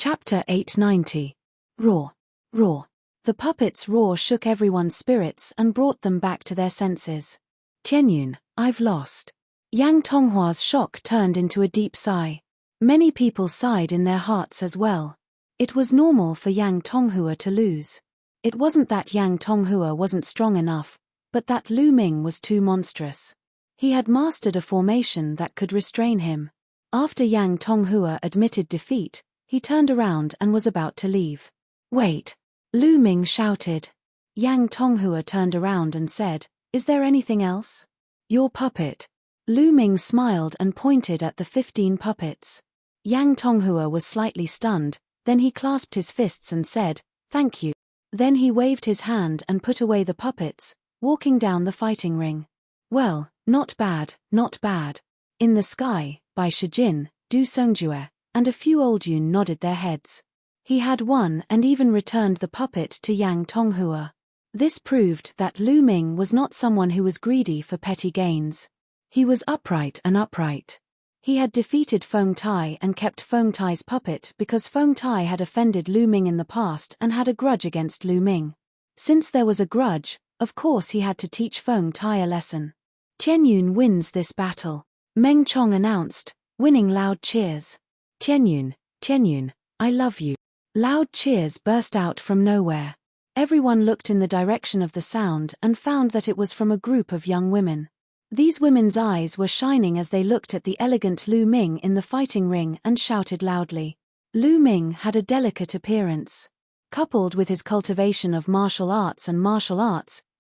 Chapter 890. Roar. Roar. The puppet's roar shook everyone's spirits and brought them back to their senses. Tianyun, I've lost. Yang Tonghua's shock turned into a deep sigh. Many people sighed in their hearts as well. It was normal for Yang Tonghua to lose. It wasn't that Yang Tonghua wasn't strong enough, but that Lu Ming was too monstrous. He had mastered a formation that could restrain him. After Yang Tonghua admitted defeat, he turned around and was about to leave. Wait! Lu Ming shouted. Yang Tonghua turned around and said, Is there anything else? Your puppet. Lu Ming smiled and pointed at the 15 puppets. Yang Tonghua was slightly stunned, then he clasped his fists and said, Thank you. Then he waved his hand and put away the puppets, walking down the fighting ring. Well, not bad, not bad. In the sky, by Shijin, Du Songjue, and a few old Yun nodded their heads. He had won and even returned the puppet to Yang Tonghua. This proved that Lu Ming was not someone who was greedy for petty gains. He was upright and upright. He had defeated Feng Tai and kept Feng Tai's puppet because Feng Tai had offended Lu Ming in the past and had a grudge against Lu Ming. Since there was a grudge, of course he had to teach Feng Tai a lesson. Tianyun wins this battle, Meng Chong announced, winning loud cheers. Tianyun, Tianyun, I love you. Loud cheers burst out from nowhere. Everyone looked in the direction of the sound and found that it was from a group of young women. These women's eyes were shining as they looked at the elegant Lu Ming in the fighting ring and shouted loudly. Lu Ming had a delicate appearance. Coupled with his cultivation of martial arts,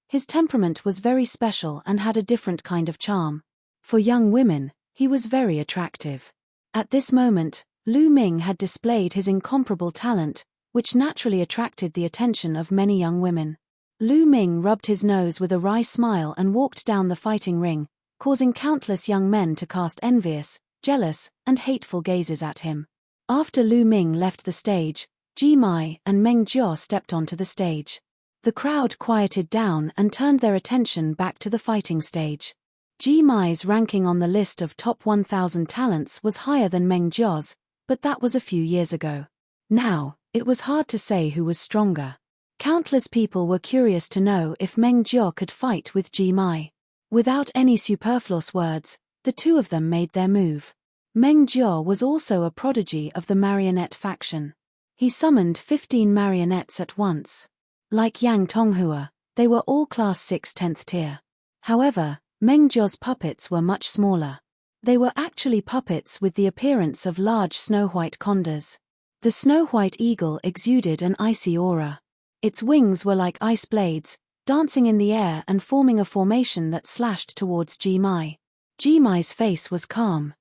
his temperament was very special and had a different kind of charm. For young women, he was very attractive. At this moment, Lu Ming had displayed his incomparable talent, which naturally attracted the attention of many young women. Lu Ming rubbed his nose with a wry smile and walked down the fighting ring, causing countless young men to cast envious, jealous, and hateful gazes at him. After Lu Ming left the stage, Ji Mai and Meng Jiao stepped onto the stage. The crowd quieted down and turned their attention back to the fighting stage. Ji Mai's ranking on the list of top 1,000 talents was higher than Meng Jiao's, but that was a few years ago. Now, it was hard to say who was stronger. Countless people were curious to know if Meng Jiao could fight with Ji Mai. Without any superfluous words, the two of them made their move. Meng Jiao was also a prodigy of the marionette faction. He summoned 15 marionettes at once. Like Yang Tonghua, they were all class 6 10th tier. However, Meng Jiao's puppets were much smaller. They were actually puppets with the appearance of large snow-white condors. The snow-white eagle exuded an icy aura. Its wings were like ice blades, dancing in the air and forming a formation that slashed towards Ji Mai. Ji Mai's face was calm.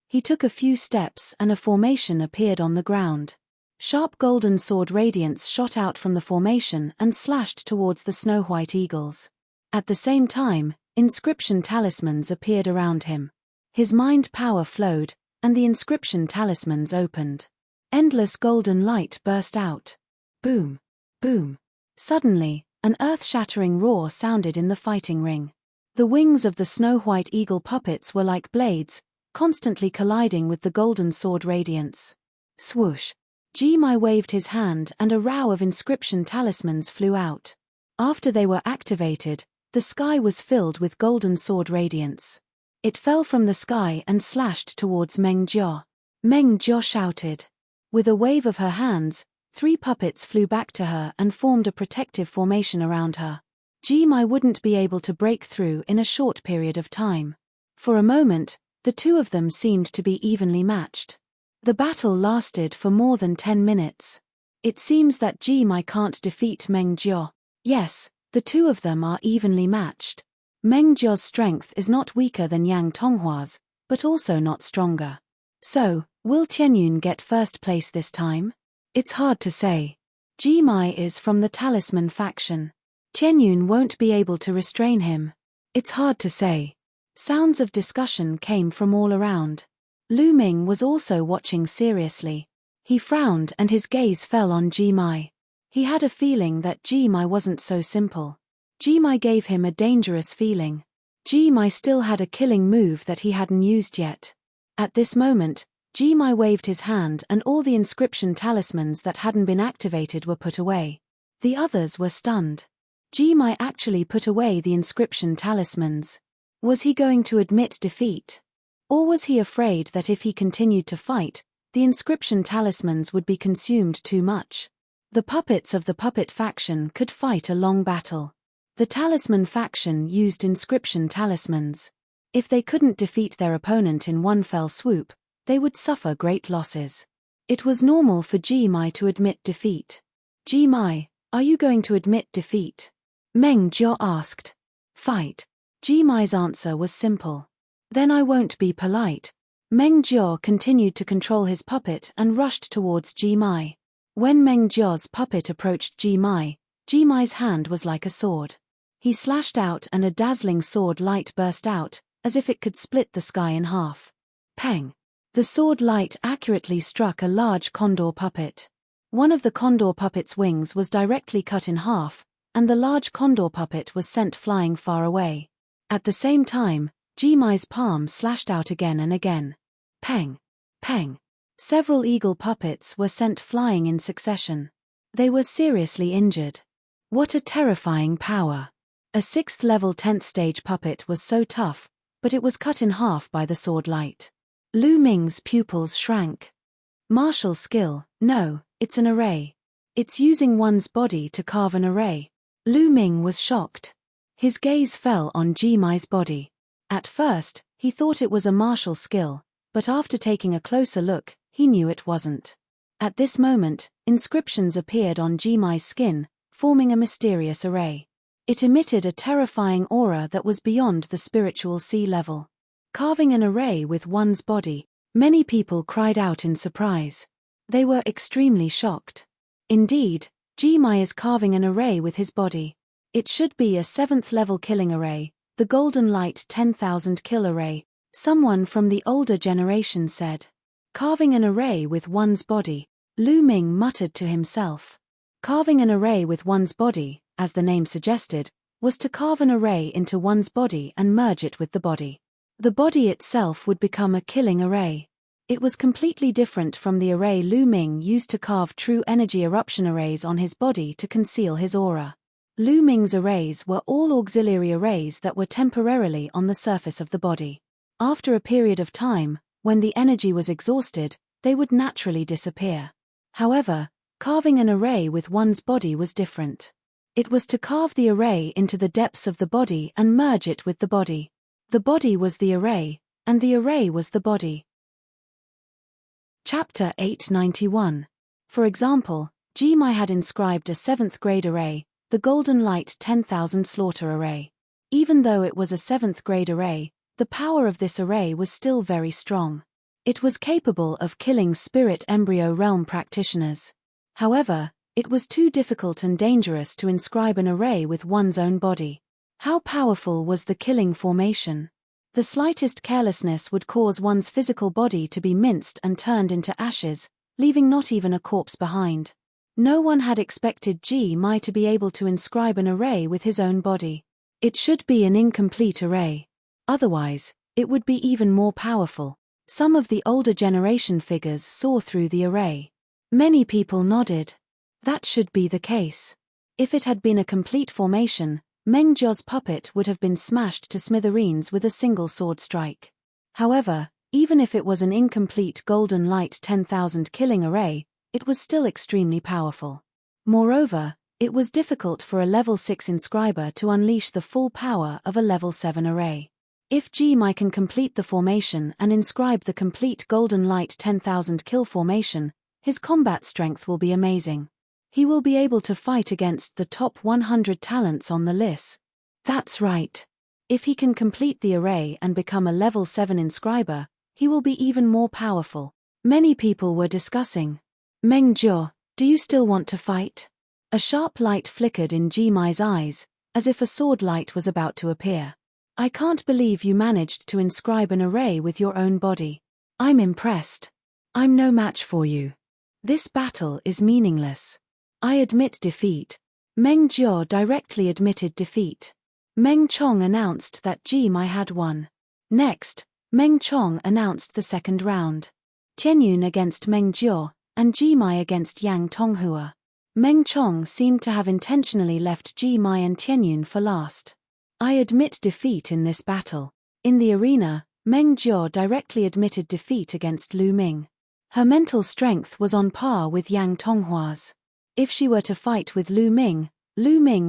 He took a few steps and a formation appeared on the ground. Sharp golden sword radiance shot out from the formation and slashed towards the snow-white eagles. At the same time, inscription talismans appeared around him. His mind power flowed, and the inscription talismans opened. Endless golden light burst out. Boom! Boom! Suddenly, an earth-shattering roar sounded in the fighting ring. The wings of the snow-white eagle puppets were like blades, constantly colliding with the golden sword radiance. Swoosh! Ji Mai waved his hand and a row of inscription talismans flew out. After they were activated, the sky was filled with golden sword radiance. It fell from the sky and slashed towards Meng Jiao. Meng Jiao shouted. With a wave of her hands, 3 puppets flew back to her and formed a protective formation around her. Ji Mai wouldn't be able to break through in a short period of time. For a moment, the two of them seemed to be evenly matched. The battle lasted for more than 10 minutes. It seems that Ji Mai can't defeat Meng Jiao. Yes, the two of them are evenly matched. Meng Jiao's strength is not weaker than Yang Tonghua's, but also not stronger. So, will Tianyun get first place this time? It's hard to say. Ji Mai is from the Talisman faction. Tianyun won't be able to restrain him. It's hard to say. Sounds of discussion came from all around. Lu Ming was also watching seriously. He frowned and his gaze fell on Ji Mai. He had a feeling that Ji Mai wasn't so simple. Ji Mai gave him a dangerous feeling. Ji Mai still had a killing move that he hadn't used yet. At this moment, Ji Mai waved his hand and all the inscription talismans that hadn't been activated were put away. The others were stunned. Ji Mai actually put away the inscription talismans. Was he going to admit defeat? Or was he afraid that if he continued to fight, the inscription talismans would be consumed too much? The puppets of the puppet faction could fight a long battle. The talisman faction used inscription talismans. If they couldn't defeat their opponent in one fell swoop, they would suffer great losses. It was normal for Ji Mai to admit defeat. Ji Mai, are you going to admit defeat? Meng Jiao asked. Fight. Ji Mai's answer was simple. Then I won't be polite. Meng Jiao continued to control his puppet and rushed towards Ji Mai. When Meng Jiao's puppet approached Ji Mai's hand was like a sword. He slashed out and a dazzling sword light burst out, as if it could split the sky in half. Peng! The sword light accurately struck a large condor puppet. One of the condor puppet's wings was directly cut in half, and the large condor puppet was sent flying far away. At the same time, Ji Mai's palm slashed out again and again. Peng! Peng! Several eagle puppets were sent flying in succession. They were seriously injured. What a terrifying power! A 6th level 10th stage puppet was so tough, but it was cut in half by the sword light. Lu Ming's pupils shrank. Martial skill, no, it's an array. It's using one's body to carve an array. Lu Ming was shocked. His gaze fell on Ji Mai's body. At first, he thought it was a martial skill, but after taking a closer look, he knew it wasn't. At this moment, inscriptions appeared on Ji Mai's skin, forming a mysterious array. It emitted a terrifying aura that was beyond the spiritual sea level. Carving an array with one's body, many people cried out in surprise. They were extremely shocked. Indeed, Ji Mai is carving an array with his body. It should be a 7th level killing array, the Golden Light 10,000 kill array, someone from the older generation said. Carving an array with one's body, Lu Ming muttered to himself. Carving an array with one's body, as the name suggested, was to carve an array into one's body and merge it with the body. The body itself would become a killing array. It was completely different from the array Lu Ming used to carve true energy eruption arrays on his body to conceal his aura. Lu Ming's arrays were all auxiliary arrays that were temporarily on the surface of the body. After a period of time, when the energy was exhausted, they would naturally disappear. However, carving an array with one's body was different. It was to carve the array into the depths of the body and merge it with the body. The body was the array, and the array was the body. Chapter 891. For example, Ji Mai had inscribed a 7th grade array, the Golden Light 10,000 slaughter array. Even though it was a 7th grade array, the power of this array was still very strong. It was capable of killing spirit embryo realm practitioners. However, it was too difficult and dangerous to inscribe an array with one's own body. How powerful was the killing formation? The slightest carelessness would cause one's physical body to be minced and turned into ashes, leaving not even a corpse behind. No one had expected Ji Mai to be able to inscribe an array with his own body. It should be an incomplete array. Otherwise, it would be even more powerful. Some of the older generation figures saw through the array. Many people nodded. That should be the case. If it had been a complete formation, Meng Jiao's puppet would have been smashed to smithereens with a single sword strike. However, even if it was an incomplete Golden Light 10,000 killing array, it was still extremely powerful. Moreover, it was difficult for a level 6 inscriber to unleash the full power of a level 7 array. If Ji Mai can complete the formation and inscribe the complete Golden Light 10,000 kill formation, his combat strength will be amazing. He will be able to fight against the top 100 talents on the list. That's right. If he can complete the array and become a level 7 inscriber, he will be even more powerful. Many people were discussing. Meng Jiao, do you still want to fight? A sharp light flickered in Ji Mai's eyes, as if a sword light was about to appear. I can't believe you managed to inscribe an array with your own body. I'm impressed. I'm no match for you. This battle is meaningless. I admit defeat. Meng Jiao directly admitted defeat. Meng Chong announced that Ji Mai had won. Next, Meng Chong announced the second round. Tianyun against Meng Jiao, and Ji Mai against Yang Tonghua. Meng Chong seemed to have intentionally left Ji Mai and Tianyun for last. I admit defeat in this battle. In the arena, Meng Jiao directly admitted defeat against Lu Ming. Her mental strength was on par with Yang Tonghua's. If she were to fight with Lu Ming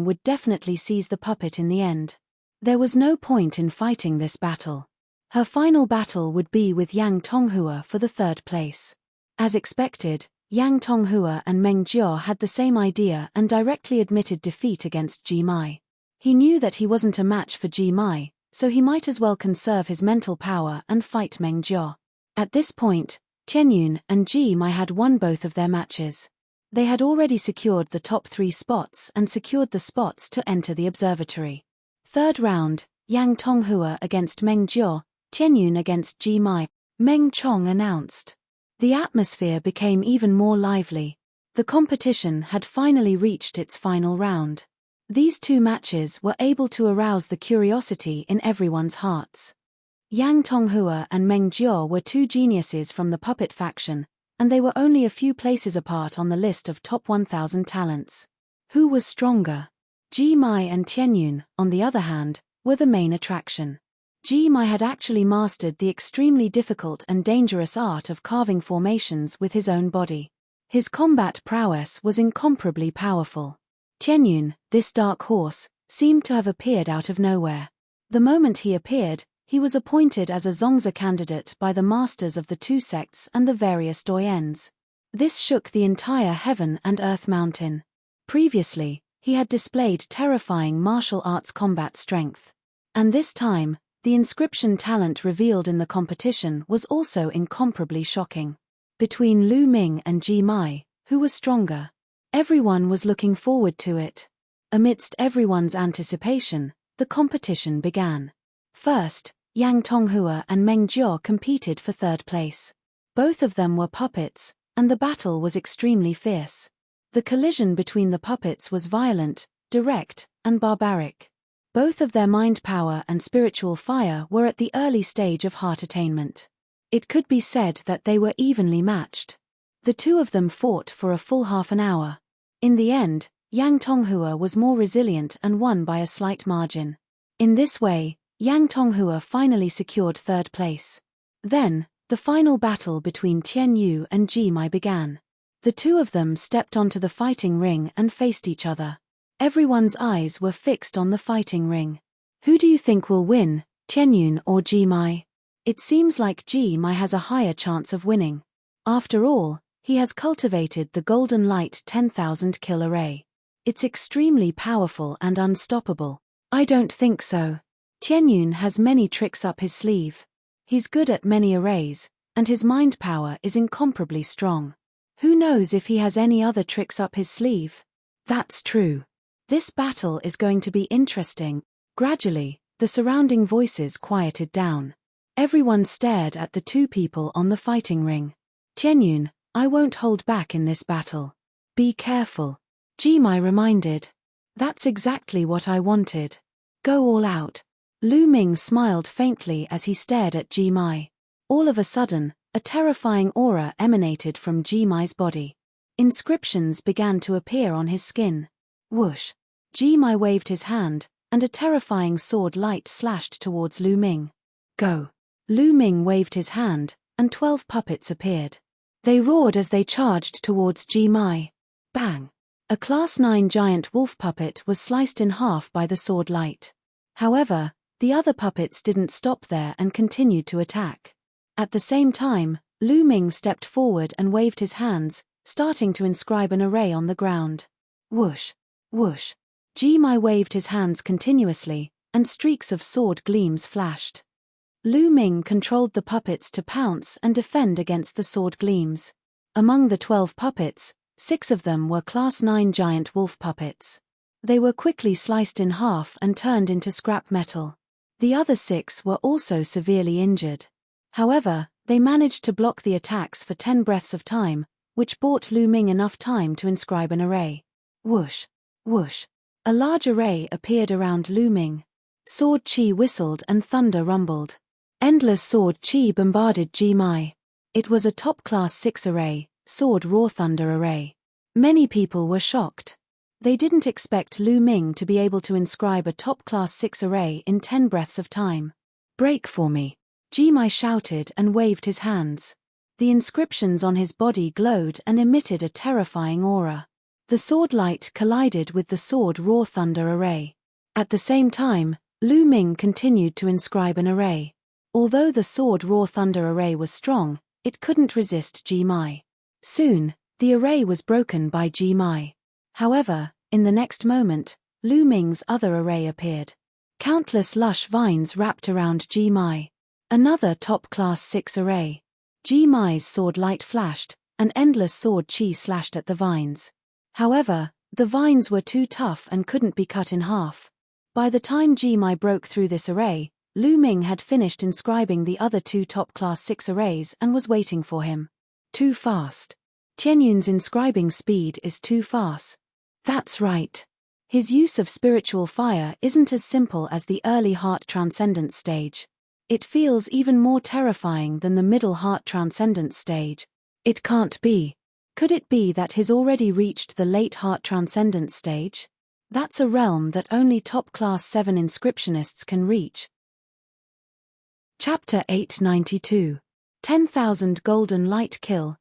would definitely seize the puppet in the end. There was no point in fighting this battle. Her final battle would be with Yang Tonghua for the third place. As expected, Yang Tonghua and Meng Jiao had the same idea and directly admitted defeat against Ji Mai. He knew that he wasn't a match for Ji Mai, so he might as well conserve his mental power and fight Meng Jiao. At this point, Tianyun and Ji Mai had won both of their matches. They had already secured the top 3 spots and secured the spots to enter the observatory. Third round, Yang Tonghua against Meng Jiao, Tianyun against Ji Mai, Meng Chong announced. The atmosphere became even more lively. The competition had finally reached its final round. These 2 matches were able to arouse the curiosity in everyone's hearts. Yang Tonghua and Meng Jiao were 2 geniuses from the puppet faction, and they were only a few places apart on the list of top 1,000 talents. Who was stronger? Ji Mai and Tianyun, on the other hand, were the main attraction. Ji Mai had actually mastered the extremely difficult and dangerous art of carving formations with his own body. His combat prowess was incomparably powerful. Tianyun, this dark horse, seemed to have appeared out of nowhere. The moment he appeared, he was appointed as a Zongzi candidate by the masters of the 2 sects and the various doyens. This shook the entire heaven and earth mountain. Previously, he had displayed terrifying martial arts combat strength. And this time, the inscription talent revealed in the competition was also incomparably shocking. Between Lu Ming and Ji Mai, who was stronger? Everyone was looking forward to it. Amidst everyone's anticipation, the competition began. First, Yang Tonghua and Meng Jiao competed for third place. Both of them were puppets, and the battle was extremely fierce. The collision between the puppets was violent, direct, and barbaric. Both of their mind power and spiritual fire were at the early stage of heart attainment. It could be said that they were evenly matched. The 2 of them fought for a full half an hour. In the end, Yang Tonghua was more resilient and won by a slight margin. In this way, Yang Tonghua finally secured third place. Then, the final battle between Tianyun and Ji Mai began. The 2 of them stepped onto the fighting ring and faced each other. Everyone's eyes were fixed on the fighting ring. Who do you think will win, Tianyun or Ji Mai? It seems like Ji Mai has a higher chance of winning. After all, he has cultivated the Golden Light 10,000 kill array. It's extremely powerful and unstoppable. I don't think so. Tianyun has many tricks up his sleeve. He's good at many arrays, and his mind power is incomparably strong. Who knows if he has any other tricks up his sleeve? That's true. This battle is going to be interesting. Gradually, the surrounding voices quieted down. Everyone stared at the 2 people on the fighting ring. Tianyun, I won't hold back in this battle. Be careful. Ji Mai reminded. That's exactly what I wanted. Go all out. Lu Ming smiled faintly as he stared at Ji Mai. All of a sudden, a terrifying aura emanated from Ji Mai's body. Inscriptions began to appear on his skin. Whoosh. Ji Mai waved his hand, and a terrifying sword light slashed towards Lu Ming. Go. Lu Ming waved his hand, and 12 puppets appeared. They roared as they charged towards Ji Mai. Bang! A Class 9 giant wolf puppet was sliced in half by the sword light. However, the other puppets didn't stop there and continued to attack. At the same time, Lu Ming stepped forward and waved his hands, starting to inscribe an array on the ground. Whoosh! Whoosh! Ji Mai waved his hands continuously, and streaks of sword gleams flashed. Lu Ming controlled the puppets to pounce and defend against the sword gleams. Among the 12 puppets, 6 of them were Class 9 giant wolf puppets. They were quickly sliced in half and turned into scrap metal. The other 6 were also severely injured. However, they managed to block the attacks for 10 breaths of time, which bought Lu Ming enough time to inscribe an array. Whoosh! Whoosh! A large array appeared around Lu Ming. Sword chi whistled and thunder rumbled. Endless sword chi bombarded Ji Mai. It was a top-class 6 array, sword raw thunder array. Many people were shocked. They didn't expect Lu Ming to be able to inscribe a top-class 6 array in 10 breaths of time. "Break for me," Jimai shouted and waved his hands. The inscriptions on his body glowed and emitted a terrifying aura. The sword light collided with the sword raw thunder array. At the same time, Lu Ming continued to inscribe an array. Although the sword raw thunder array was strong, it couldn't resist Jimai. Soon, the array was broken by Jimai. However, in the next moment, Lu Ming's other array appeared. Countless lush vines wrapped around Jimai. Another top-class 6 array. Jimai's sword light flashed, and endless sword chi slashed at the vines. However, the vines were too tough and couldn't be cut in half. By the time Jimai broke through this array, Lu Ming had finished inscribing the other 2 top-class 6 arrays and was waiting for him. Too fast. Tianyun's inscribing speed is too fast. That's right. His use of spiritual fire isn't as simple as the early heart transcendence stage. It feels even more terrifying than the middle heart transcendence stage. It can't be. Could it be that he's already reached the late heart transcendence stage? That's a realm that only top-class 7 inscriptionists can reach. Chapter 892. 10,000 Golden Light Kill.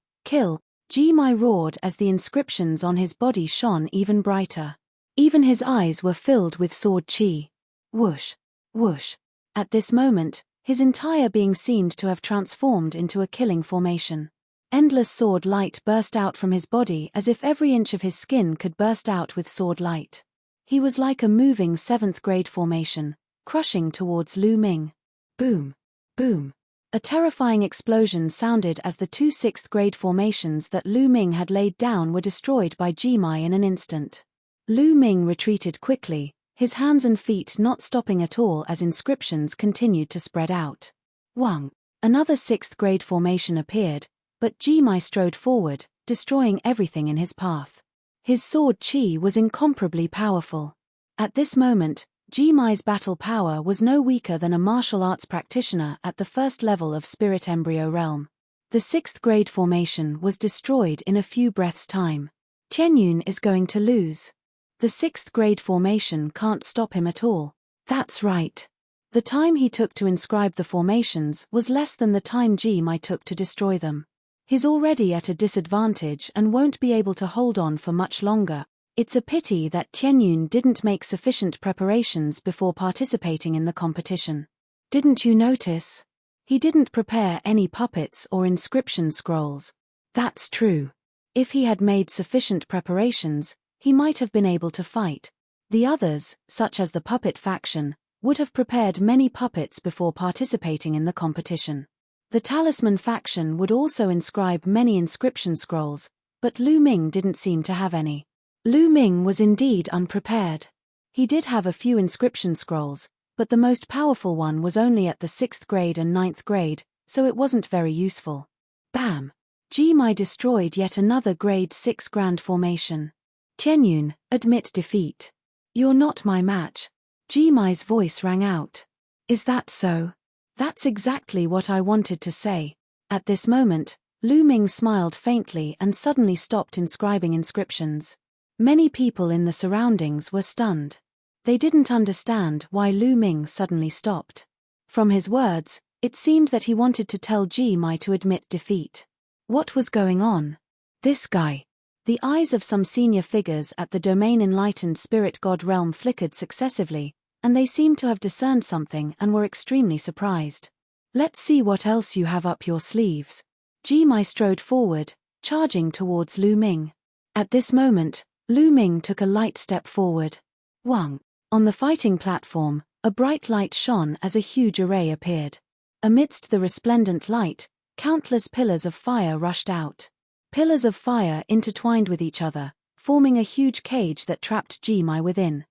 Jimai roared as the inscriptions on his body shone even brighter. Even his eyes were filled with sword chi. Whoosh, whoosh. At this moment, his entire being seemed to have transformed into a killing formation. Endless sword light burst out from his body as if every inch of his skin could burst out with sword light. He was like a moving 7th grade formation, crushing towards Lu Ming. Boom, boom. A terrifying explosion sounded as the 2 6th grade formations that Lu Ming had laid down were destroyed by Jimai in an instant. Lu Ming retreated quickly, his hands and feet not stopping at all as inscriptions continued to spread out. Wang. Another 6th grade formation appeared, but Jimai strode forward, destroying everything in his path. His sword chi was incomparably powerful. At this moment, Jimai's battle power was no weaker than a martial arts practitioner at the first level of Spirit Embryo Realm. The 6th grade formation was destroyed in a few breaths' time. Tianyun is going to lose. The 6th grade formation can't stop him at all. That's right. The time he took to inscribe the formations was less than the time Jimai took to destroy them. He's already at a disadvantage and won't be able to hold on for much longer. It's a pity that Tianyun didn't make sufficient preparations before participating in the competition. Didn't you notice? He didn't prepare any puppets or inscription scrolls. That's true. If he had made sufficient preparations, he might have been able to fight. The others, such as the puppet faction, would have prepared many puppets before participating in the competition. The talisman faction would also inscribe many inscription scrolls, but Lu Ming didn't seem to have any. Lu Ming was indeed unprepared. He did have a few inscription scrolls, but the most powerful one was only at the 6th grade and 9th grade, so it wasn't very useful. Bam! Jimai destroyed yet another grade 6 grand formation. Tianyun, admit defeat. You're not my match. Jimai's voice rang out. Is that so? That's exactly what I wanted to say. At this moment, Lu Ming smiled faintly and suddenly stopped inscribing inscriptions. Many people in the surroundings were stunned. They didn't understand why Lu Ming suddenly stopped. From his words, it seemed that he wanted to tell Jimai to admit defeat. What was going on? This guy. The eyes of some senior figures at the domain enlightened spirit god realm flickered successively, and they seemed to have discerned something and were extremely surprised. Let's see what else you have up your sleeves. Jimai strode forward, charging towards Lu Ming. At this moment, Lu Ming took a light step forward. Wang. On the fighting platform, a bright light shone as a huge array appeared. Amidst the resplendent light, countless pillars of fire rushed out. Pillars of fire intertwined with each other, forming a huge cage that trapped Jimai within.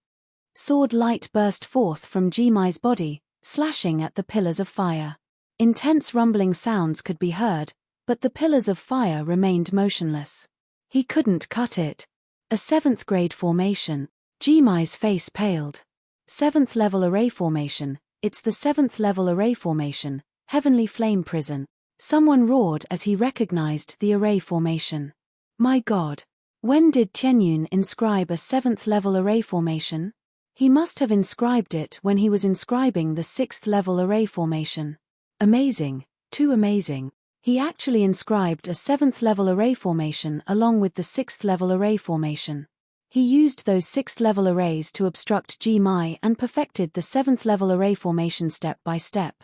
Sword light burst forth from Jimai's body, slashing at the pillars of fire. Intense rumbling sounds could be heard, but the pillars of fire remained motionless. He couldn't cut it. A 7th grade formation. Jimai's face paled. 7th level array formation. It's the 7th level array formation, Heavenly Flame Prison. Someone roared as he recognized the array formation. My God! When did Tianyun inscribe a 7th level array formation? He must have inscribed it when he was inscribing the 6th level array formation. Amazing, too amazing. He actually inscribed a 7th level array formation along with the 6th level array formation. He used those 6th level arrays to obstruct Gmi and perfected the 7th level array formation step by step.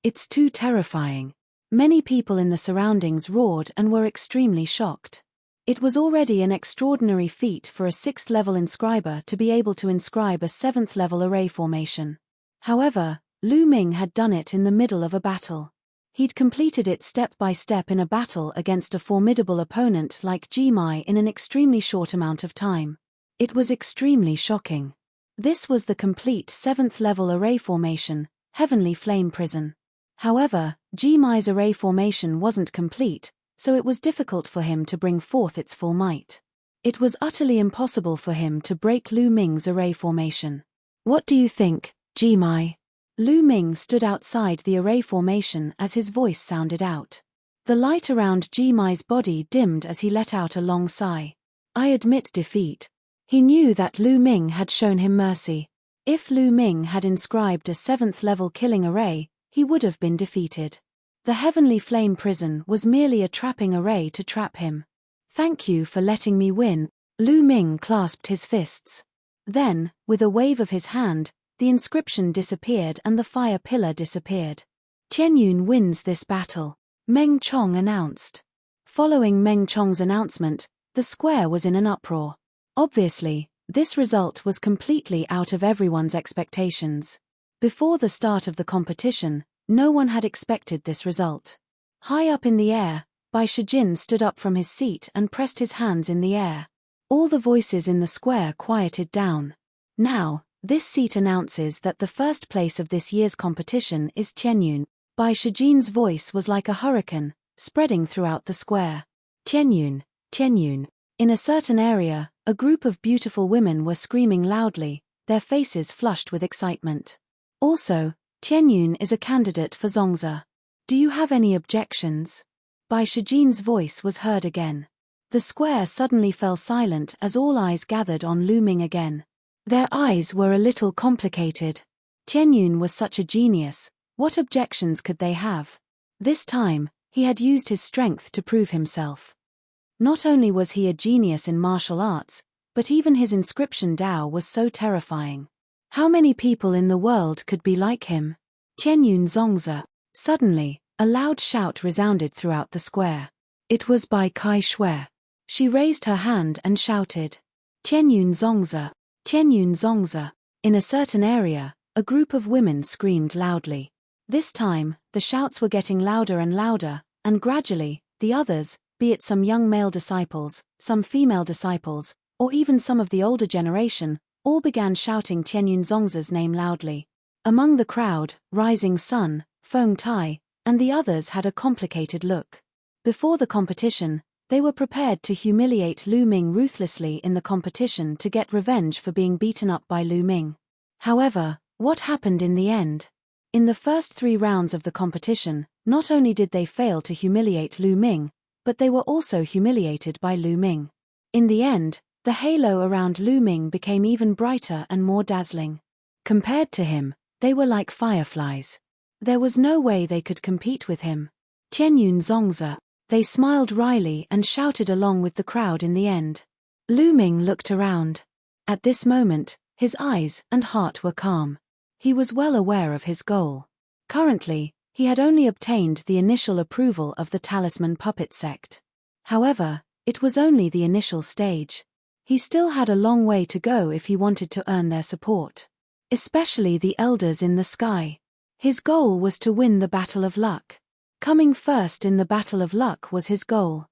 It's too terrifying. Many people in the surroundings roared and were extremely shocked. It was already an extraordinary feat for a 6th level inscriber to be able to inscribe a 7th level array formation. However, Lu Ming had done it in the middle of a battle. He'd completed it step by step in a battle against a formidable opponent like Gmi in an extremely short amount of time. It was extremely shocking. This was the complete 7th level array formation, Heavenly Flame Prison. However, Gmi's array formation wasn't complete, so it was difficult for him to bring forth its full might. It was utterly impossible for him to break Lu Ming's array formation. What do you think, Gmi? Lu Ming stood outside the array formation as his voice sounded out. The light around Gmi's body dimmed as he let out a long sigh. I admit defeat. He knew that Lu Ming had shown him mercy. If Lu Ming had inscribed a 7th level killing array, he would have been defeated. The Heavenly Flame Prison was merely a trapping array to trap him. Thank you for letting me win. Lu Ming clasped his fists. Then, with a wave of his hand, the inscription disappeared and the fire pillar disappeared. Tianyun wins this battle, Meng Chong announced. Following Meng Chong's announcement, the square was in an uproar. Obviously, this result was completely out of everyone's expectations. Before the start of the competition, no one had expected this result. High up in the air, Bai Shijin stood up from his seat and pressed his hands in the air. All the voices in the square quieted down. Now, this seat announces that the first place of this year's competition is Tianyun. Bai Shijin's voice was like a hurricane, spreading throughout the square. Tianyun, Tianyun. In a certain area, a group of beautiful women were screaming loudly, their faces flushed with excitement. Also, Tianyun is a candidate for Zongzi. Do you have any objections? Bai Shijin's voice was heard again. The square suddenly fell silent as all eyes gathered on Lu Ming again. Their eyes were a little complicated. Tianyun was such a genius, what objections could they have? This time, he had used his strength to prove himself. Not only was he a genius in martial arts, but even his inscription Dao was so terrifying. How many people in the world could be like him? Tianyun Zongzi. Suddenly, a loud shout resounded throughout the square. It was by Kai Shui. She raised her hand and shouted, Tianyun Zongzi, Tianyun Zongzi. In a certain area, a group of women screamed loudly. This time, the shouts were getting louder and louder, and gradually, the others, be it some young male disciples, some female disciples, or even some of the older generation, all began shouting Tianyun Zongzi's name loudly. Among the crowd, Rising Sun, Feng Tai, and the others had a complicated look. Before the competition, they were prepared to humiliate Lu Ming ruthlessly in the competition to get revenge for being beaten up by Lu Ming. However, what happened in the end? In the first 3 rounds of the competition, not only did they fail to humiliate Lu Ming, but they were also humiliated by Lu Ming. In the end, the halo around Lu Ming became even brighter and more dazzling. Compared to him, they were like fireflies. There was no way they could compete with him. Tianyun Zongzi. They smiled wryly and shouted along with the crowd in the end. Lu Ming looked around. At this moment, his eyes and heart were calm. He was well aware of his goal. Currently, he had only obtained the initial approval of the Talisman Puppet sect. However, it was only the initial stage. He still had a long way to go if he wanted to earn their support. Especially the elders in the sky. His goal was to win the Battle of Luck. Coming first in the Battle of Luck was his goal.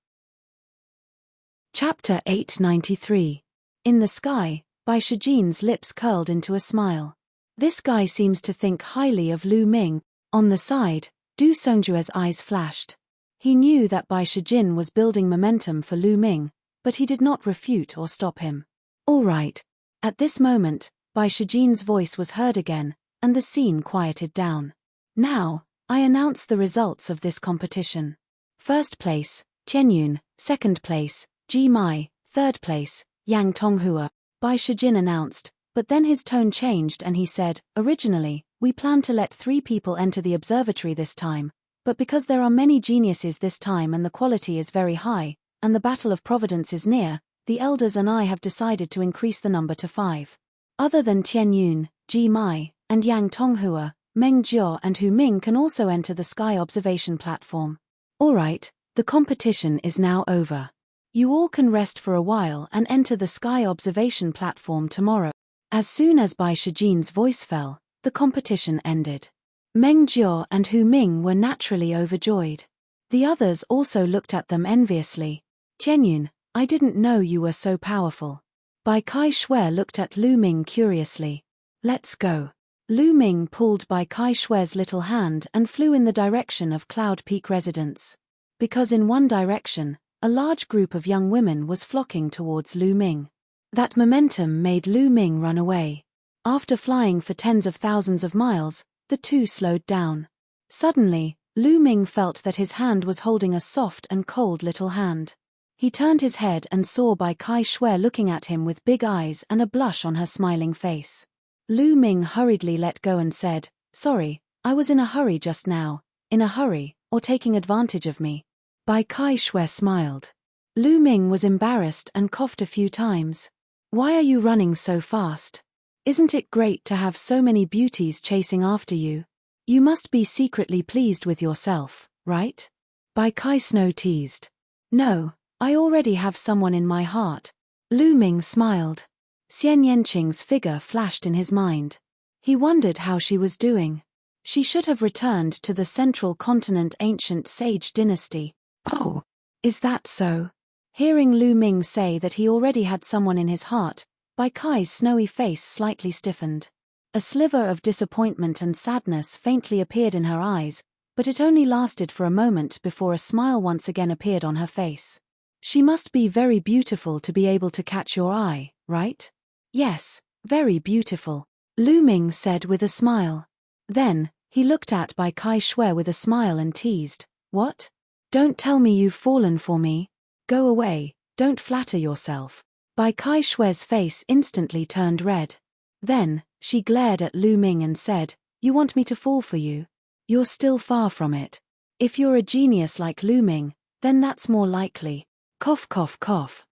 Chapter 893. In the sky, Bai Shijin's lips curled into a smile. This guy seems to think highly of Lu Ming. On the side, Du Songjue's eyes flashed. He knew that Bai Shijin was building momentum for Lu Ming, but he did not refute or stop him. All right. At this moment, Bai Shijin's voice was heard again, and the scene quieted down. Now, I announce the results of this competition. First place, Tianyun. Second place, Ji Mai. Third place, Yang Tonghua. Bai Shijin announced, but then his tone changed and he said, originally, we planned to let 3 people enter the observatory this time, but because there are many geniuses this time and the quality is very high, and the battle of Providence is near, the elders and I have decided to increase the number to 5. Other than Tianyun, Ji Mai, and Yang Tonghua, Meng Jiao and Hu Ming can also enter the sky observation platform. Alright, the competition is now over. You all can rest for a while and enter the sky observation platform tomorrow. As soon as Bai Shijin's voice fell, the competition ended. Meng Jiao and Hu Ming were naturally overjoyed. The others also looked at them enviously. Tianyun, I didn't know you were so powerful. Bai Kai Shui looked at Lu Ming curiously. Let's go. Lu Ming pulled Bai Kai Shui's little hand and flew in the direction of Cloud Peak residence. Because in one direction, a large group of young women was flocking towards Lu Ming. That momentum made Lu Ming run away. After flying for tens of thousands of miles, the two slowed down. Suddenly, Lu Ming felt that his hand was holding a soft and cold little hand. He turned his head and saw Bai Kai Shui looking at him with big eyes and a blush on her smiling face. Lu Ming hurriedly let go and said, sorry, I was in a hurry just now. In a hurry, or taking advantage of me? Bai Kai Shui smiled. Lu Ming was embarrassed and coughed a few times. Why are you running so fast? Isn't it great to have so many beauties chasing after you? You must be secretly pleased with yourself, right? Bai Kai Snow teased. No, I already have someone in my heart. Lu Ming smiled. Xian Yanqing's figure flashed in his mind. He wondered how she was doing. She should have returned to the central continent ancient sage dynasty. Oh, is that so? Hearing Lu Ming say that he already had someone in his heart, Bai Kai's snowy face slightly stiffened. A sliver of disappointment and sadness faintly appeared in her eyes, but it only lasted for a moment before a smile once again appeared on her face. She must be very beautiful to be able to catch your eye, right? Yes, very beautiful, Lu Ming said with a smile. Then, he looked at Bai Kai Shui with a smile and teased, what? Don't tell me you've fallen for me. Go away, don't flatter yourself. Bai Kai Shui's face instantly turned red. Then, she glared at Lu Ming and said, you want me to fall for you? You're still far from it. If you're a genius like Lu Ming, then that's more likely. Cough cough cough.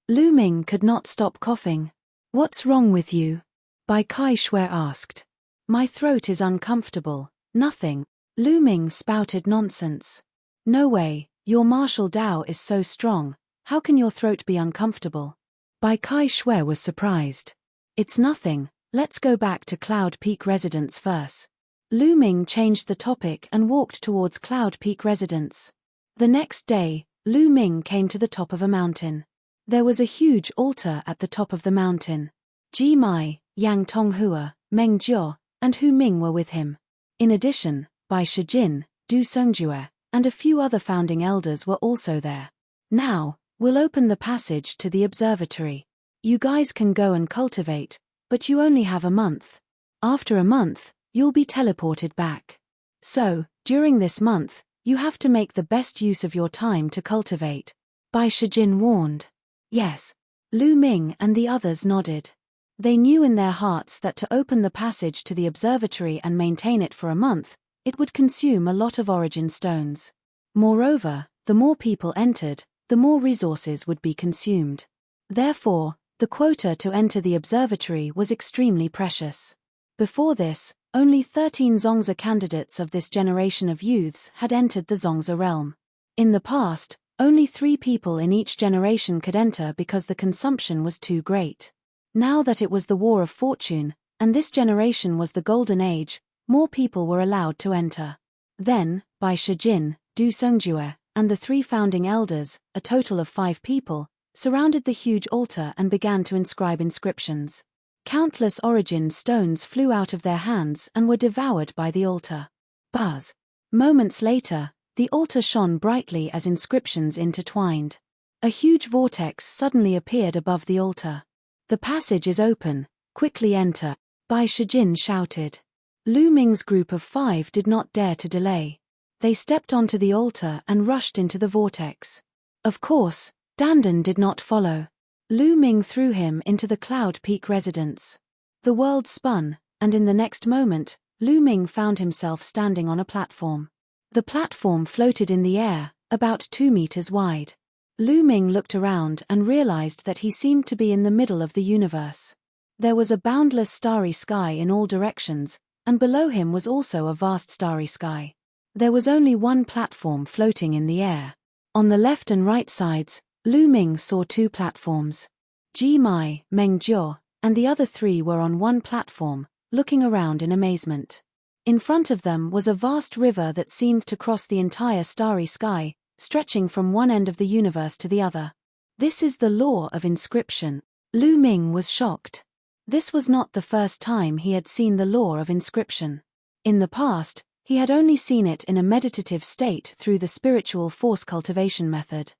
Lu Ming could not stop coughing. What's wrong with you? Bai Kai Shui asked. My throat is uncomfortable, nothing. Lu Ming spouted nonsense. No way, your martial Dao is so strong, how can your throat be uncomfortable? Bai Kai Shui was surprised. It's nothing, let's go back to Cloud Peak residence first. Lu Ming changed the topic and walked towards Cloud Peak residence. The next day, Lu Ming came to the top of a mountain. There was a huge altar at the top of the mountain. Ji Mai, Yang Tonghua, Meng Jiao, and Hu Ming were with him. In addition, Bai Shijin, Du Songjue, and a few other founding elders were also there. Now, we'll open the passage to the observatory. You guys can go and cultivate, but you only have a month. After a month, you'll be teleported back. So, during this month, you have to make the best use of your time to cultivate. Bai Shijin warned. Yes. Lu Ming and the others nodded. They knew in their hearts that to open the passage to the observatory and maintain it for a month, it would consume a lot of origin stones. Moreover, the more people entered, the more resources would be consumed. Therefore, the quota to enter the observatory was extremely precious. Before this, only 13 Zongzi candidates of this generation of youths had entered the Zongzi realm. In the past, only 3 people in each generation could enter because the consumption was too great. Now that it was the War of Fortune, and this generation was the Golden Age, more people were allowed to enter. Then, Bai Shijin, Du Songjue, and the 3 founding elders, a total of 5 people, surrounded the huge altar and began to inscribe inscriptions. Countless origin stones flew out of their hands and were devoured by the altar. Buzz. Moments later, the altar shone brightly as inscriptions intertwined. A huge vortex suddenly appeared above the altar. The passage is open, quickly enter, Bai Shijin shouted. Lu Ming's group of 5 did not dare to delay. They stepped onto the altar and rushed into the vortex. Of course, Dandan did not follow. Lu Ming threw him into the Cloud Peak residence. The world spun, and in the next moment, Lu Ming found himself standing on a platform. The platform floated in the air, about 2 meters wide. Lu Ming looked around and realized that he seemed to be in the middle of the universe. There was a boundless starry sky in all directions, and below him was also a vast starry sky. There was only one platform floating in the air. On the left and right sides, Lu Ming saw 2 platforms. Ji Mai, Meng Jiu, and the other 3 were on one platform, looking around in amazement. In front of them was a vast river that seemed to cross the entire starry sky, stretching from one end of the universe to the other. This is the law of inscription. Lu Ming was shocked. This was not the first time he had seen the law of inscription. In the past, he had only seen it in a meditative state through the spiritual force cultivation method.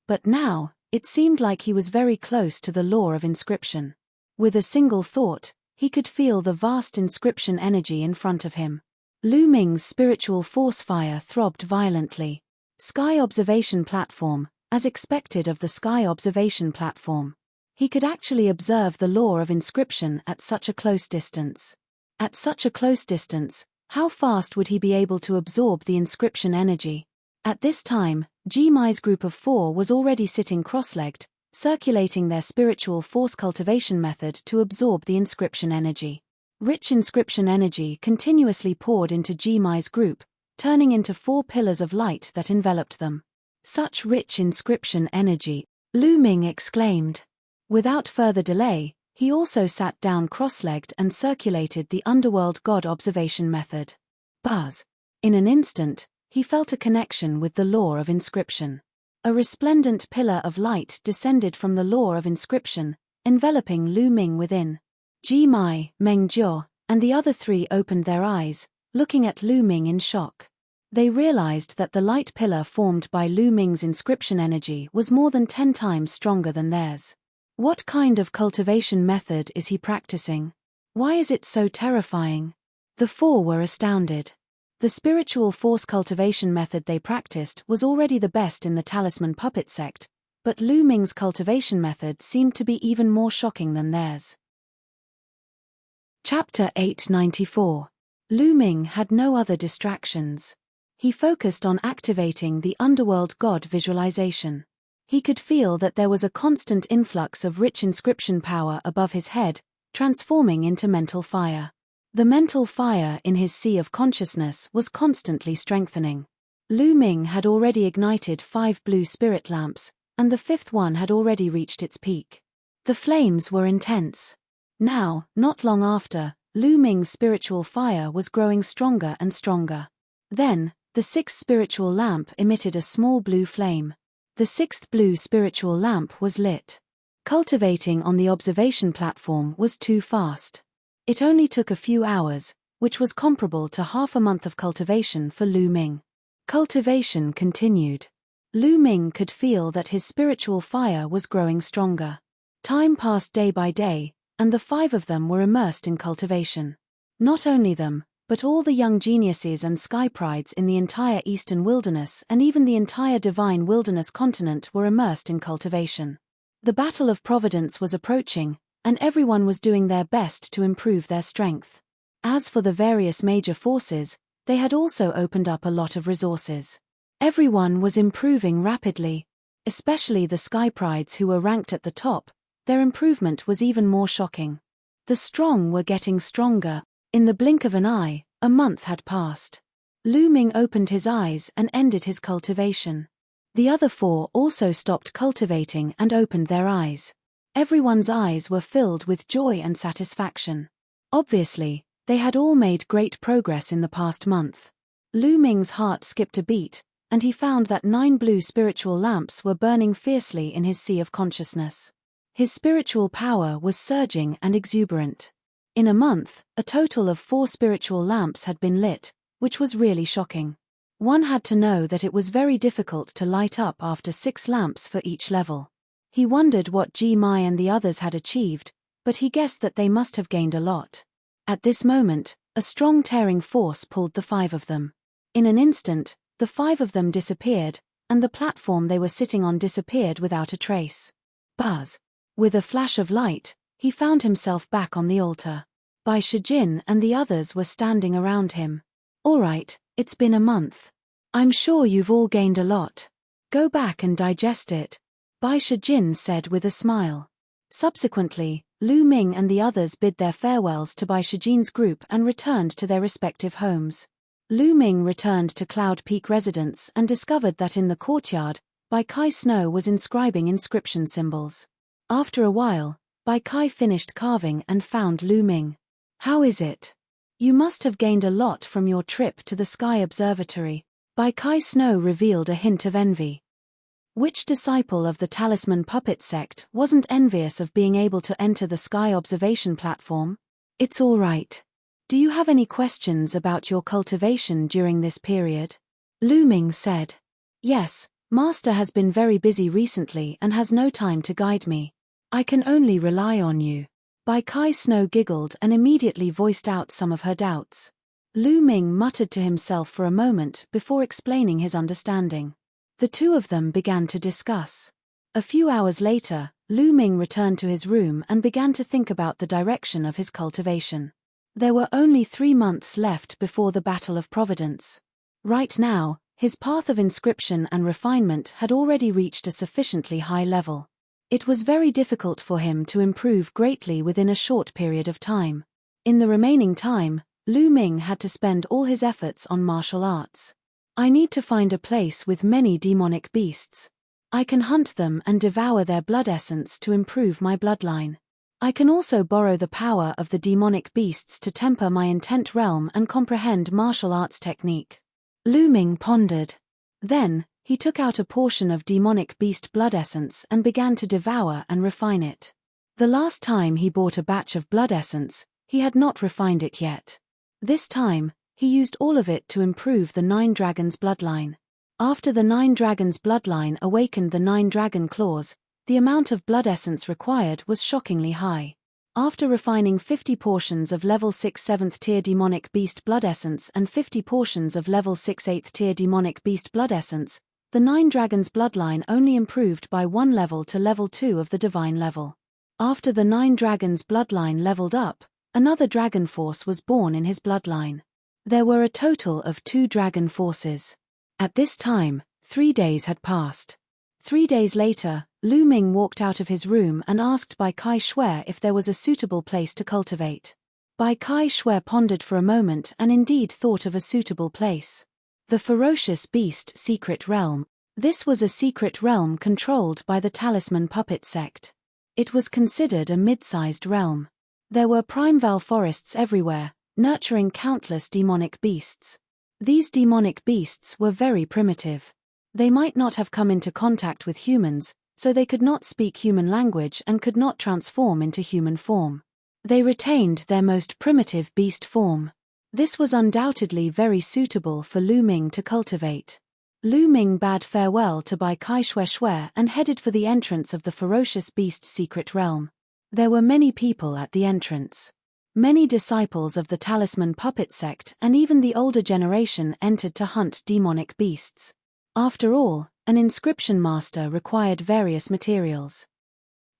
But now, it seemed like he was very close to the law of inscription. With a single thought, he could feel the vast inscription energy in front of him. Lu Ming's spiritual force fire throbbed violently. Sky observation platform, as expected of the sky observation platform. He could actually observe the law of inscription at such a close distance. At such a close distance, how fast would he be able to absorb the inscription energy? At this time, Ji Mai's group of 4 was already sitting cross-legged, circulating their spiritual force cultivation method to absorb the inscription energy. Rich inscription energy continuously poured into Ji Mai's group, turning into 4 pillars of light that enveloped them. Such rich inscription energy, Lu Ming exclaimed. Without further delay, he also sat down cross-legged and circulated the underworld god observation method. Buzz. In an instant, he felt a connection with the law of inscription. A resplendent pillar of light descended from the law of inscription, enveloping Lu Ming within. Ji Mai, Meng Jiu, and the other 3 opened their eyes, looking at Lu Ming in shock. They realized that the light pillar formed by Lu Ming's inscription energy was more than 10 times stronger than theirs. What kind of cultivation method is he practicing? Why is it so terrifying? The 4 were astounded. The spiritual force cultivation method they practiced was already the best in the talisman puppet sect, but Lu Ming's cultivation method seemed to be even more shocking than theirs. Chapter 894. Lu Ming had no other distractions. He focused on activating the underworld god visualization. He could feel that there was a constant influx of rich inscription power above his head, transforming into mental fire. The mental fire in his sea of consciousness was constantly strengthening. Lu Ming had already ignited 5 blue spirit lamps, and the 5th one had already reached its peak. The flames were intense. Now, not long after, Lu Ming's spiritual fire was growing stronger and stronger. Then, the 6th spiritual lamp emitted a small blue flame. The 6th blue spiritual lamp was lit. Cultivating on the observation platform was too fast. It only took a few hours, which was comparable to half a month of cultivation for Lu Ming. Cultivation continued. Lu Ming could feel that his spiritual fire was growing stronger. Time passed day by day, and the 5 of them were immersed in cultivation. Not only them, but all the young geniuses and sky prides in the entire Eastern Wilderness and even the entire Divine Wilderness continent were immersed in cultivation. The Battle of Providence was approaching, and everyone was doing their best to improve their strength. As for the various major forces, they had also opened up a lot of resources. Everyone was improving rapidly. Especially the sky prides who were ranked at the top, their improvement was even more shocking. The strong were getting stronger. In the blink of an eye, a month had passed. Lu Ming opened his eyes and ended his cultivation. The other 4 also stopped cultivating and opened their eyes. Everyone's eyes were filled with joy and satisfaction. Obviously, they had all made great progress in the past month. Lu Ming's heart skipped a beat, and he found that 9 blue spiritual lamps were burning fiercely in his sea of consciousness. His spiritual power was surging and exuberant. In a month, a total of 4 spiritual lamps had been lit, which was really shocking. One had to know that it was very difficult to light up after 6 lamps for each level. He wondered what Ji Mai and the others had achieved, but he guessed that they must have gained a lot. At this moment, A strong tearing force pulled the 5 of them. In an instant, the 5 of them disappeared, and the platform they were sitting on disappeared without a trace. Buzz! With a flash of light, he found himself back on the altar. Bai Shijin and the others were standing around him. All right, it's been a month. I'm sure you've all gained a lot. Go back and digest it, Bai Shijin said with a smile. Subsequently, Lu Ming and the others bid their farewells to Bai Shijin's group and returned to their respective homes. Lu Ming returned to Cloud Peak residence and discovered that in the courtyard, Bai Kai Snow was inscribing inscription symbols. After a while, Bai Kai finished carving and found Lu Ming. How is it? You must have gained a lot from your trip to the Sky Observatory. Bai Kai Snow revealed a hint of envy. Which disciple of the Talisman Puppet sect wasn't envious of being able to enter the Sky Observation platform? It's all right. Do you have any questions about your cultivation during this period? Lu Ming said. Yes, Master has been very busy recently and has no time to guide me. I can only rely on you. Bai Kai Snow giggled and immediately voiced out some of her doubts. Lu Ming muttered to himself for a moment before explaining his understanding. The two of them began to discuss. A few hours later, Lu Ming returned to his room and began to think about the direction of his cultivation. There were only 3 months left before the Battle of Providence. Right now, his path of inscription and refinement had already reached a sufficiently high level. It was very difficult for him to improve greatly within a short period of time. In the remaining time, Lu Ming had to spend all his efforts on martial arts. I need to find a place with many demonic beasts. I can hunt them and devour their blood essence to improve my bloodline. I can also borrow the power of the demonic beasts to temper my intent realm and comprehend martial arts technique. Lu Ming pondered. Then, he took out a portion of demonic beast blood essence and began to devour and refine it. The last time he bought a batch of blood essence, he had not refined it yet. This time, he used all of it to improve the 9 Dragons bloodline. After the 9 Dragons bloodline awakened the 9 Dragon claws, the amount of blood essence required was shockingly high. After refining 50 portions of level 6 7th tier demonic beast blood essence and 50 portions of level 6 8th tier demonic beast blood essence, the 9 Dragons bloodline only improved by 1 level to level 2 of the divine level. After the 9 Dragons bloodline leveled up, another dragon force was born in his bloodline. There were a total of 2 dragon forces. At this time, 3 days had passed. 3 days later, Lu Ming walked out of his room and asked Bai Kai Shui if there was a suitable place to cultivate. Bai Kai Shui pondered for a moment and indeed thought of a suitable place. The Ferocious Beast Secret Realm. This was a secret realm controlled by the Talisman Puppet sect. It was considered a mid-sized realm. There were primeval forests everywhere, nurturing countless demonic beasts. These demonic beasts were very primitive. They might not have come into contact with humans, so they could not speak human language and could not transform into human form. They retained their most primitive beast form. This was undoubtedly very suitable for Lu Ming to cultivate. Lu Ming bade farewell to Bai Kai Shui and headed for the entrance of the Ferocious Beast Secret Realm. There were many people at the entrance. Many disciples of the Talisman Puppet sect and even the older generation entered to hunt demonic beasts. After all, an inscription master required various materials.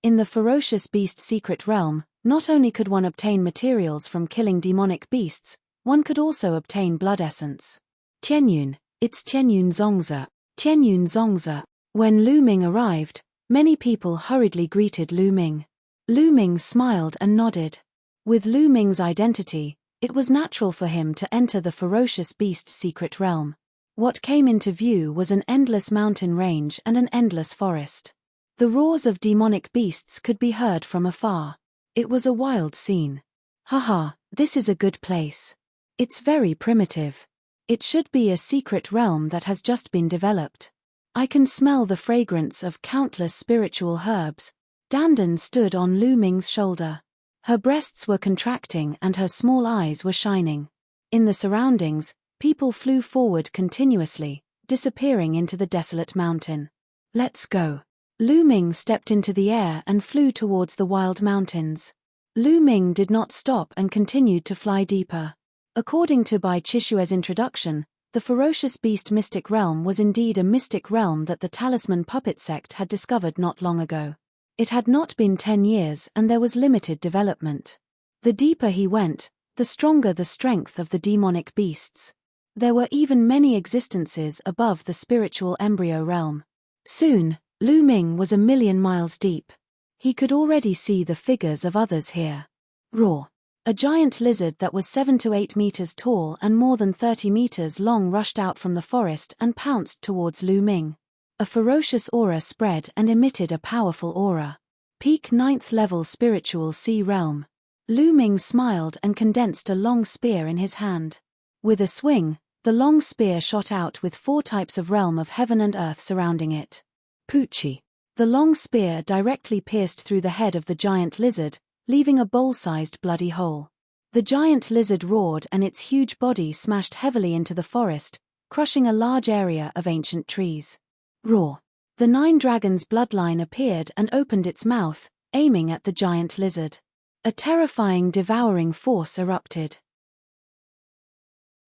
In the Ferocious Beast Secret Realm, not only could one obtain materials from killing demonic beasts, one could also obtain blood essence. Tianyun, it's Tianyun Zongzi. Tianyun Zongzi. When Lu Ming arrived, many people hurriedly greeted Lu Ming. Lu Ming smiled and nodded. With Lu Ming's identity, it was natural for him to enter the Ferocious Beast Secret Realm. What came into view was an endless mountain range and an endless forest. The roars of demonic beasts could be heard from afar. It was a wild scene. Haha, this is a good place. It's very primitive. It should be a secret realm that has just been developed. I can smell the fragrance of countless spiritual herbs. Dandan stood on Lu Ming's shoulder. Her breasts were contracting and her small eyes were shining. In the surroundings, people flew forward continuously, disappearing into the desolate mountain. Let's go. Lu Ming stepped into the air and flew towards the wild mountains. Lu Ming did not stop and continued to fly deeper. According to Bai Chishue's introduction, the ferocious beast mystic realm was indeed a mystic realm that the talisman puppet sect had discovered not long ago. It had not been 10 years and there was limited development. The deeper he went, the stronger the strength of the demonic beasts. There were even many existences above the spiritual embryo realm. Soon, Lu Ming was 1,000,000 miles deep. He could already see the figures of others here. Roar. A giant lizard that was 7 to 8 meters tall and more than 30 meters long rushed out from the forest and pounced towards Lu Ming. A ferocious aura spread and emitted a powerful aura. Peak 9th level spiritual sea realm. Lu Ming smiled and condensed a long spear in his hand. With a swing, the long spear shot out with 4 types of realm of heaven and earth surrounding it. Poochie. The long spear directly pierced through the head of the giant lizard, leaving a bowl-sized bloody hole. The giant lizard roared and its huge body smashed heavily into the forest, crushing a large area of ancient trees. Roar. The 9 dragons bloodline appeared and opened its mouth, aiming at the giant lizard. A terrifying devouring force erupted.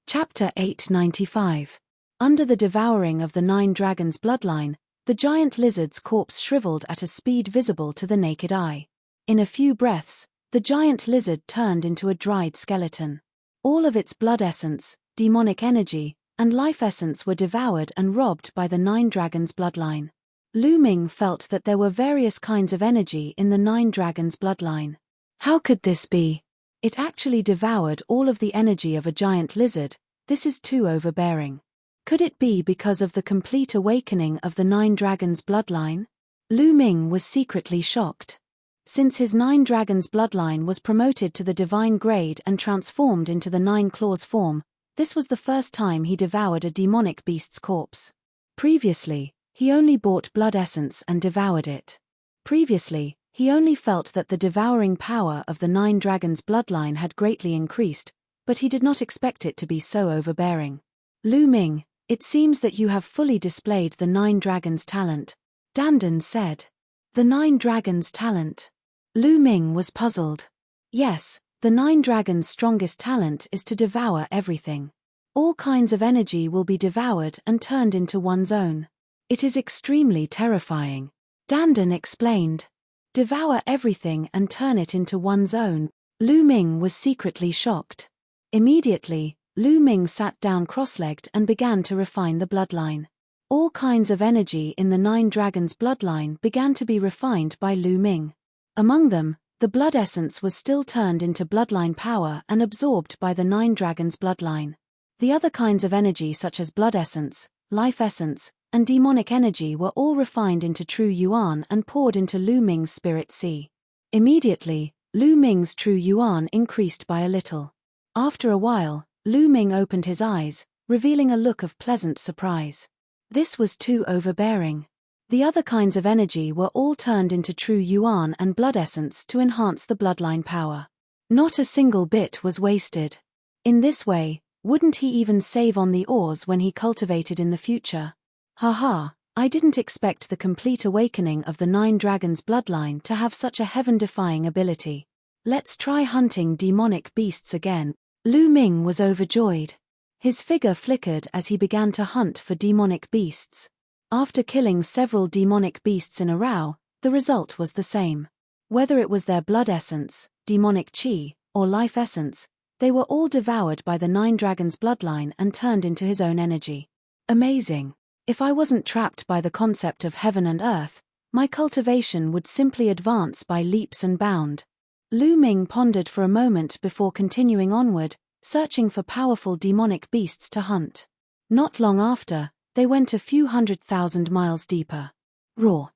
Chapter 895. Under the devouring of the 9 dragons bloodline, the giant lizard's corpse shriveled at a speed visible to the naked eye. In a few breaths, the giant lizard turned into a dried skeleton. All of its blood essence, demonic energy, and life essence were devoured and robbed by the 9 dragons bloodline. Lu Ming felt that there were various kinds of energy in the 9 dragons bloodline. How could this be? It actually devoured all of the energy of a giant lizard. This is too overbearing. Could it be because of the complete awakening of the 9 dragons bloodline? Lu Ming was secretly shocked. Since his 9 dragons bloodline was promoted to the divine grade and transformed into the 9 claws form, this was the first time he devoured a demonic beast's corpse. Previously, he only bought blood essence and devoured it. Previously, he only felt that the devouring power of the 9 dragons bloodline had greatly increased, but he did not expect it to be so overbearing. Lu Ming, it seems that you have fully displayed the 9 dragons talent, Dandan said. The 9 dragons talent. Lu Ming was puzzled. Yes, the 9 dragons' strongest talent is to devour everything. All kinds of energy will be devoured and turned into one's own. It is extremely terrifying. Dandan explained. Devour everything and turn it into one's own. Lu Ming was secretly shocked. Immediately, Lu Ming sat down cross-legged and began to refine the bloodline. All kinds of energy in the 9 dragons bloodline began to be refined by Lu Ming. Among them, the blood essence was still turned into bloodline power and absorbed by the 9 dragons bloodline. The other kinds of energy such as blood essence, life essence, and demonic energy were all refined into true yuan and poured into Lu Ming's spirit sea. Immediately, Lu Ming's true yuan increased by a little. After a while, Lu Ming opened his eyes, revealing a look of pleasant surprise. This was too overbearing. The other kinds of energy were all turned into true yuan and blood essence to enhance the bloodline power. Not a single bit was wasted. In this way, wouldn't he even save on the ores when he cultivated in the future? Haha, I didn't expect the complete awakening of the 9 dragons bloodline to have such a heaven-defying ability. Let's try hunting demonic beasts again. Lu Ming was overjoyed. His figure flickered as he began to hunt for demonic beasts. After killing several demonic beasts in a row, the result was the same. Whether it was their blood essence, demonic chi, or life essence, they were all devoured by the 9 dragons bloodline and turned into his own energy. Amazing. If I wasn't trapped by the concept of heaven and earth, my cultivation would simply advance by leaps and bounds. Lu Ming pondered for a moment before continuing onward, searching for powerful demonic beasts to hunt. Not long after, they went a few 100,000 miles deeper. Roar.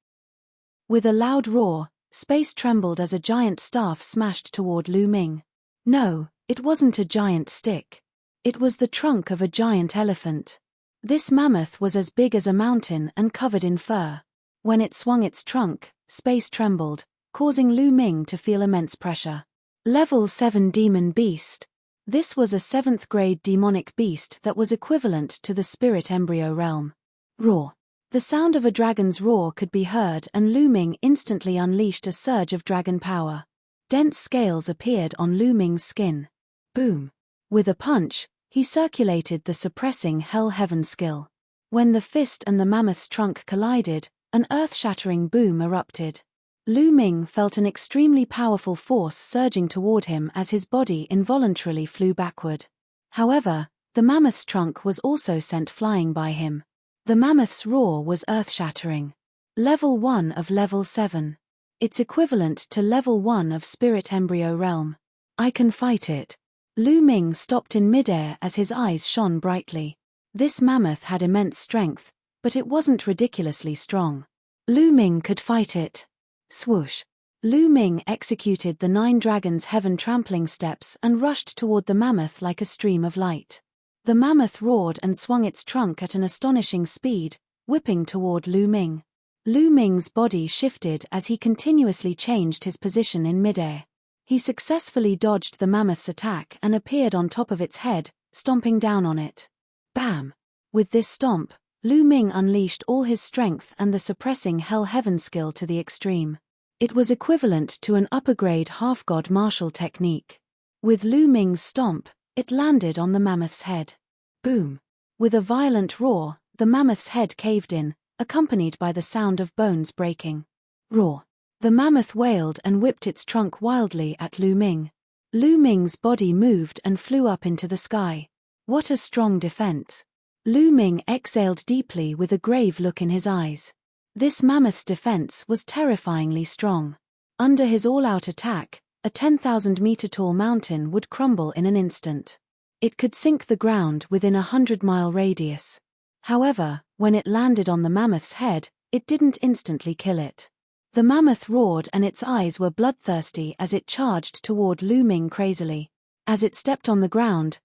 With a loud roar, space trembled as a giant staff smashed toward Lu Ming. No, it wasn't a giant stick. It was the trunk of a giant elephant. This mammoth was as big as a mountain and covered in fur. When it swung its trunk, space trembled, causing Lu Ming to feel immense pressure. Level 7 Demon Beast. This was a 7th grade demonic beast that was equivalent to the spirit embryo realm. Roar. The sound of a dragon's roar could be heard and Lu Ming instantly unleashed a surge of dragon power. Dense scales appeared on Lu Ming's skin. Boom. With a punch, he circulated the suppressing hell-heaven skill. When the fist and the mammoth's trunk collided, an earth-shattering boom erupted. Lu Ming felt an extremely powerful force surging toward him as his body involuntarily flew backward. However, the mammoth's trunk was also sent flying by him. The mammoth's roar was earth-shattering. Level 1 of Level 7. It's equivalent to Level 1 of Spirit Embryo Realm. I can fight it. Lu Ming stopped in midair as his eyes shone brightly. This mammoth had immense strength, but it wasn't ridiculously strong. Lu Ming could fight it. Swoosh. Lu Ming executed the 9 Dragons' Heaven trampling steps and rushed toward the mammoth like a stream of light. The mammoth roared and swung its trunk at an astonishing speed, whipping toward Lu Ming. Lu Ming's body shifted as he continuously changed his position in midair. He successfully dodged the mammoth's attack and appeared on top of its head, stomping down on it. Bam! With this stomp, Lu Ming unleashed all his strength and the suppressing hell-heaven skill to the extreme. It was equivalent to an upper-grade half-god martial technique. With Lu Ming's stomp, it landed on the mammoth's head. Boom! With a violent roar, the mammoth's head caved in, accompanied by the sound of bones breaking. Roar! The mammoth wailed and whipped its trunk wildly at Lu Ming. Lu Ming's body moved and flew up into the sky. What a strong defense! Lu Ming exhaled deeply with a grave look in his eyes. This mammoth's defense was terrifyingly strong. Under his all-out attack, a 10,000-meter-tall mountain would crumble in an instant. It could sink the ground within a 100-mile radius. However, when it landed on the mammoth's head, it didn't instantly kill it. The mammoth roared and its eyes were bloodthirsty as it charged toward Lu Ming crazily. As it stepped on the ground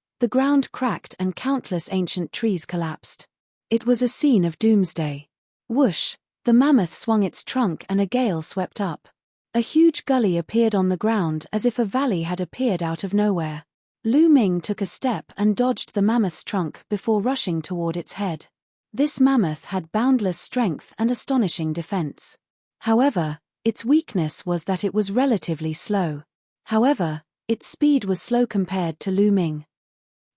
cracked and countless ancient trees collapsed. It was a scene of doomsday. Whoosh! The mammoth swung its trunk and a gale swept up. A huge gully appeared on the ground as if a valley had appeared out of nowhere. Lu Ming took a step and dodged the mammoth's trunk before rushing toward its head. This mammoth had boundless strength and astonishing defense. However, its weakness was that it was relatively slow. However, its speed was slow compared to Lu Ming.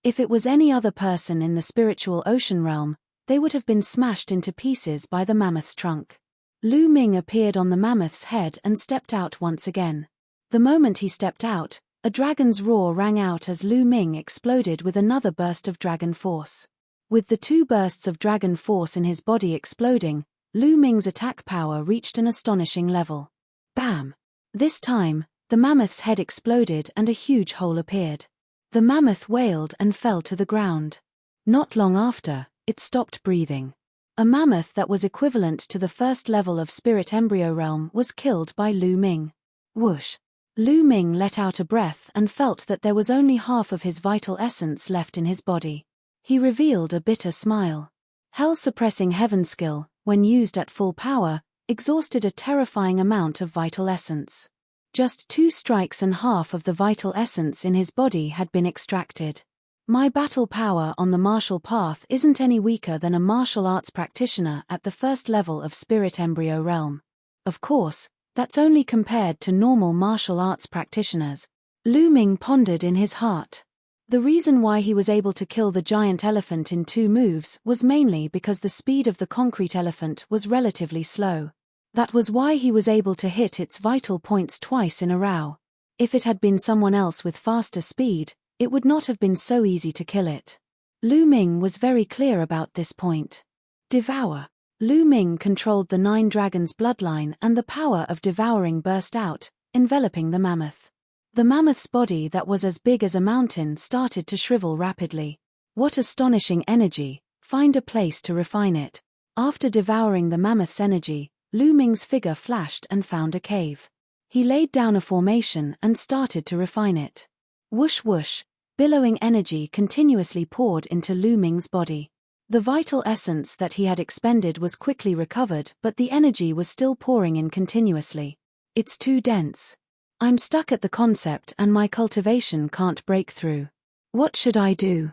If it was any other person in the spiritual ocean realm, they would have been smashed into pieces by the mammoth's trunk. Lu Ming appeared on the mammoth's head and stepped out once again. The moment he stepped out, a dragon's roar rang out as Lu Ming exploded with another burst of dragon force. With the 2 bursts of dragon force in his body exploding, Lu Ming's attack power reached an astonishing level. Bam! This time, the mammoth's head exploded and a huge hole appeared. The mammoth wailed and fell to the ground. Not long after, it stopped breathing. A mammoth that was equivalent to the first level of Spirit Embryo Realm was killed by Lu Ming. Whoosh! Lu Ming let out a breath and felt that there was only half of his vital essence left in his body. He revealed a bitter smile. Hell-suppressing heaven skill, when used at full power, exhausted a terrifying amount of vital essence. Just 2 strikes and half of the vital essence in his body had been extracted. My battle power on the martial path isn't any weaker than a martial arts practitioner at the first level of Spirit Embryo Realm. Of course, that's only compared to normal martial arts practitioners. Lu Ming pondered in his heart. The reason why he was able to kill the giant elephant in 2 moves was mainly because the speed of the concrete elephant was relatively slow. That was why he was able to hit its vital points twice in a row. If it had been someone else with faster speed, it would not have been so easy to kill it. Lu Ming was very clear about this point. Devour. Lu Ming controlled the 9 dragons' bloodline and the power of devouring burst out, enveloping the mammoth. The mammoth's body that was as big as a mountain started to shrivel rapidly. What astonishing energy! Find a place to refine it. After devouring the mammoth's energy, Lu Ming's figure flashed and found a cave. He laid down a formation and started to refine it. Whoosh whoosh, billowing energy continuously poured into Lu Ming's body. The vital essence that he had expended was quickly recovered, but the energy was still pouring in continuously. It's too dense. I'm stuck at the concept and my cultivation can't break through. What should I do?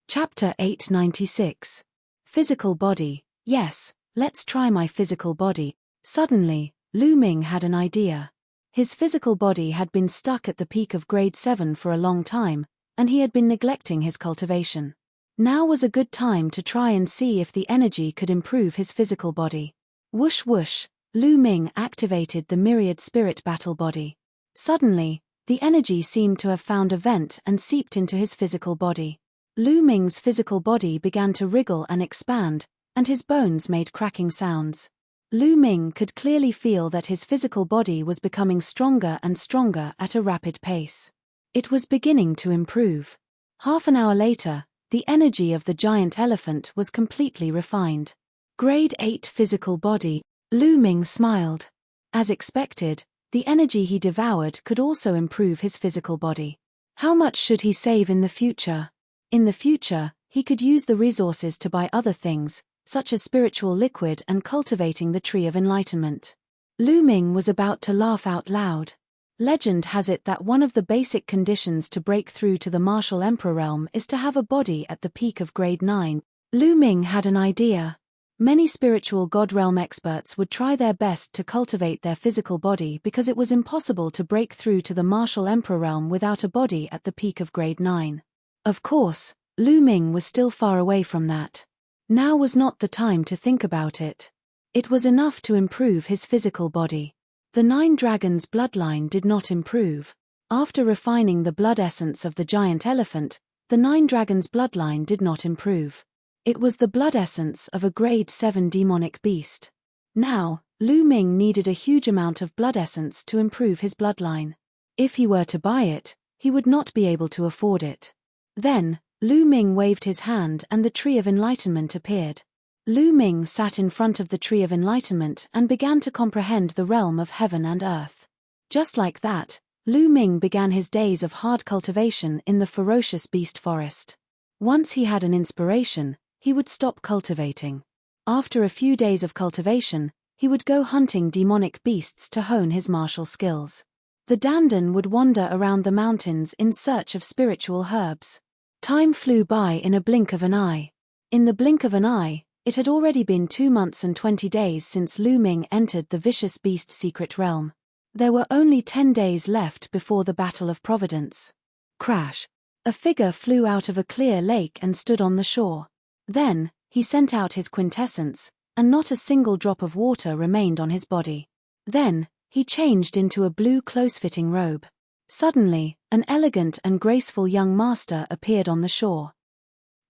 Chapter 896. Physical body. Yes, let's try my physical body. Suddenly, Lu Ming had an idea. His physical body had been stuck at the peak of grade 7 for a long time, and he had been neglecting his cultivation. Now was a good time to try and see if the energy could improve his physical body. Whoosh whoosh, Lu Ming activated the myriad spirit battle body. Suddenly, the energy seemed to have found a vent and seeped into his physical body. Lu Ming's physical body began to wriggle and expand, and his bones made cracking sounds. Lu Ming could clearly feel that his physical body was becoming stronger and stronger at a rapid pace. It was beginning to improve. Half an hour later, the energy of the giant elephant was completely refined. Grade 8 physical body, Lu Ming smiled. As expected, the energy he devoured could also improve his physical body. How much should he save in the future? In the future, he could use the resources to buy other things, such as spiritual liquid and cultivating the tree of enlightenment. Lu Ming was about to laugh out loud. Legend has it that one of the basic conditions to break through to the martial emperor realm is to have a body at the peak of grade 9. Lu Ming had an idea. Many spiritual god realm experts would try their best to cultivate their physical body because it was impossible to break through to the martial emperor realm without a body at the peak of grade 9. Of course, Lu Ming was still far away from that. Now was not the time to think about it. It was enough to improve his physical body. The 9 dragons' bloodline did not improve. After refining the blood essence of the giant elephant, the 9 dragons' bloodline did not improve. It was the blood essence of a grade 7 demonic beast. Now, Lu Ming needed a huge amount of blood essence to improve his bloodline. If he were to buy it, he would not be able to afford it. Then, Lu Ming waved his hand and the tree of enlightenment appeared. Lu Ming sat in front of the tree of enlightenment and began to comprehend the realm of heaven and earth. Just like that, Lu Ming began his days of hard cultivation in the ferocious beast forest. Once he had an inspiration, he would stop cultivating. After a few days of cultivation, he would go hunting demonic beasts to hone his martial skills. The dandan would wander around the mountains in search of spiritual herbs. Time flew by in a blink of an eye. In the blink of an eye, it had already been 2 months and 20 days since Lu Ming entered the vicious beast secret realm. There were only 10 days left before the Battle of Providence. Crash! A figure flew out of a clear lake and stood on the shore. Then, he sent out his quintessence, and not a single drop of water remained on his body. Then, he changed into a blue close-fitting robe. Suddenly, an elegant and graceful young master appeared on the shore.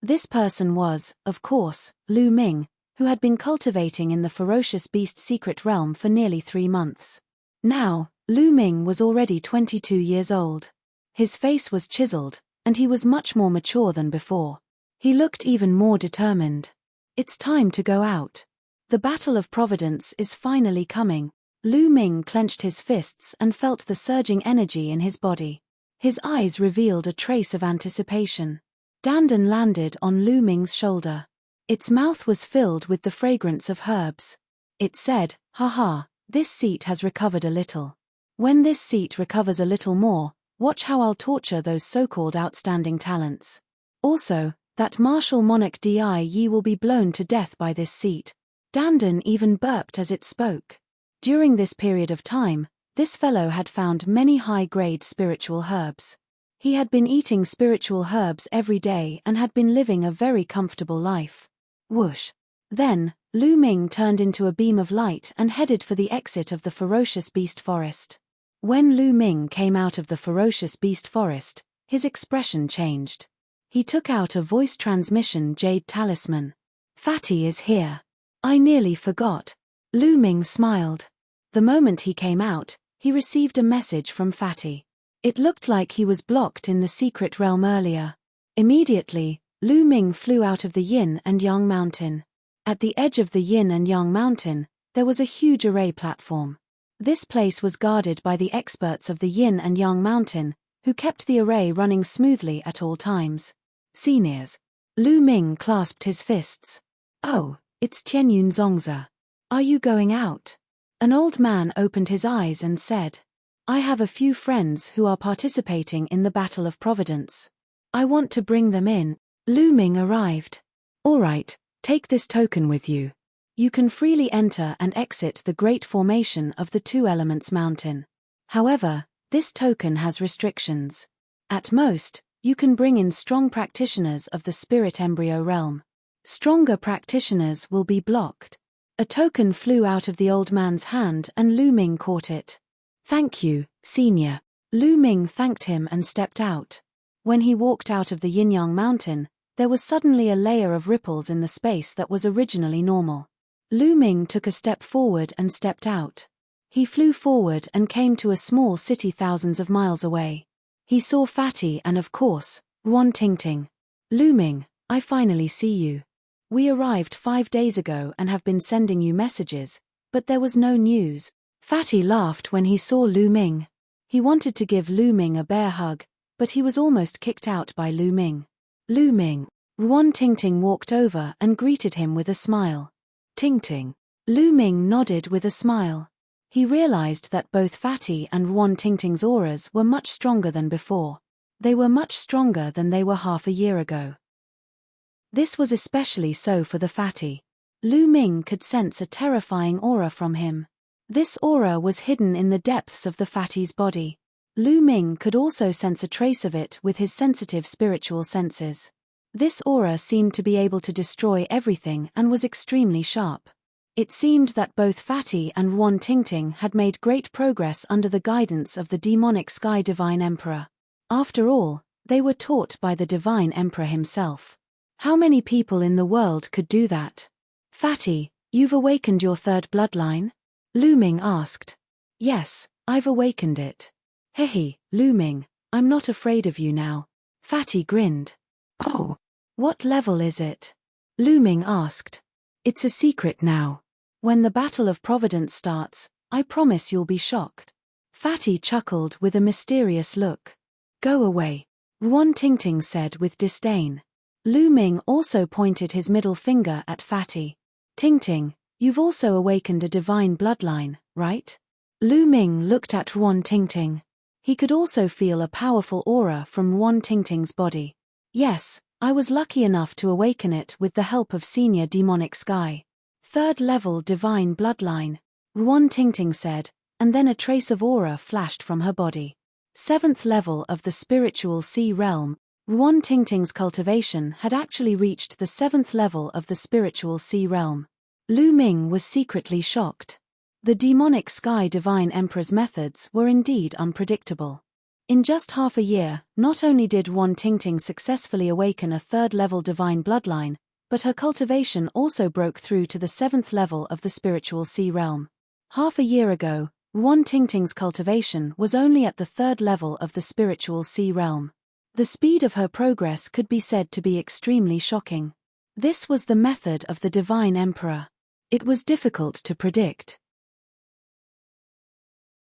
This person was, of course, Lu Ming, who had been cultivating in the ferocious beast secret realm for nearly 3 months. Now, Lu Ming was already 22 years old. His face was chiseled, and he was much more mature than before. He looked even more determined. It's time to go out. The Battle of Providence is finally coming. Lu Ming clenched his fists and felt the surging energy in his body. His eyes revealed a trace of anticipation. Dandan landed on Lu Ming's shoulder. Its mouth was filled with the fragrance of herbs. It said, "Haha, this seat has recovered a little. When this seat recovers a little more, watch how I'll torture those so-called outstanding talents. Also, that martial monarch Di will be blown to death by this seat." Dandan even burped as it spoke. During this period of time, this fellow had found many high-grade spiritual herbs. He had been eating spiritual herbs every day and had been living a very comfortable life. Whoosh! Then, Lu Ming turned into a beam of light and headed for the exit of the ferocious beast forest. When Lu Ming came out of the ferocious beast forest, his expression changed. He took out a voice transmission jade talisman. "Fatty is here. I nearly forgot." Lu Ming smiled. The moment he came out, he received a message from Fatty. It looked like he was blocked in the secret realm earlier. Immediately, Lu Ming flew out of the Yin and Yang mountain. At the edge of the Yin and Yang mountain, there was a huge array platform. This place was guarded by the experts of the Yin and Yang mountain, who kept the array running smoothly at all times. Seniors. Lu Ming clasped his fists. "Oh, it's Tianyun Zongzi. Are you going out?" An old man opened his eyes and said, "I have a few friends who are participating in the Battle of Providence. I want to bring them in." Lu Ming arrived. "All right, take this token with you. You can freely enter and exit the Great Formation of the Two Elements Mountain. However, this token has restrictions. At most, you can bring in strong practitioners of the spirit embryo realm. Stronger practitioners will be blocked. A token flew out of the old man's hand and Lu Ming caught it. Thank you, Senior. Lu Ming thanked him and stepped out. When he walked out of the Yinyang mountain, there was suddenly a layer of ripples in the space that was originally normal. Lu Ming took a step forward and stepped out. He flew forward and came to a small city thousands of miles away. He saw Fatty and of course, Ruan Tingting. Lu Ming, I finally see you. We arrived 5 days ago and have been sending you messages, but there was no news. Fatty laughed when he saw Lu Ming. He wanted to give Lu Ming a bear hug, but he was almost kicked out by Lu Ming. Lu Ming. Ruan Tingting walked over and greeted him with a smile. Tingting. Lu Ming nodded with a smile. He realized that both Fatty and Ruan Tingting's auras were much stronger than before. They were much stronger than they were half a year ago. This was especially so for the Fatty. Lu Ming could sense a terrifying aura from him. This aura was hidden in the depths of the Fatty's body. Lu Ming could also sense a trace of it with his sensitive spiritual senses. This aura seemed to be able to destroy everything and was extremely sharp. It seemed that both Fatty and Ruan Tingting had made great progress under the guidance of the demonic Sky Divine Emperor. After all, they were taught by the Divine Emperor himself. How many people in the world could do that? Fatty, you've awakened your third bloodline? Lu Ming asked. Yes, I've awakened it. Hehe, Lu Ming, I'm not afraid of you now. Fatty grinned. Oh. What level is it? Lu Ming asked. It's a secret now. When the Battle of Providence starts, I promise you'll be shocked. Fatty chuckled with a mysterious look. Go away. Ruan Tingting said with disdain. Lu Ming also pointed his middle finger at Fatty. Tingting, you've also awakened a divine bloodline, right? Lu Ming looked at Ruan Tingting. He could also feel a powerful aura from Ruan Tingting's body. Yes, I was lucky enough to awaken it with the help of Senior Demonic Sky. Third level divine bloodline, Ruan Tingting said, and then a trace of aura flashed from her body. 7th level of the spiritual sea realm, Ruan Tingting's cultivation had actually reached the 7th level of the spiritual sea realm. Lu Ming was secretly shocked. The demonic Sky Divine Emperor's methods were indeed unpredictable. In just half a year, not only did Ruan Tingting successfully awaken a 3rd level divine bloodline, but her cultivation also broke through to the 7th level of the spiritual sea realm. Half a year ago, Ruan Tingting's cultivation was only at the 3rd level of the spiritual sea realm. The speed of her progress could be said to be extremely shocking. This was the method of the Divine Emperor. It was difficult to predict.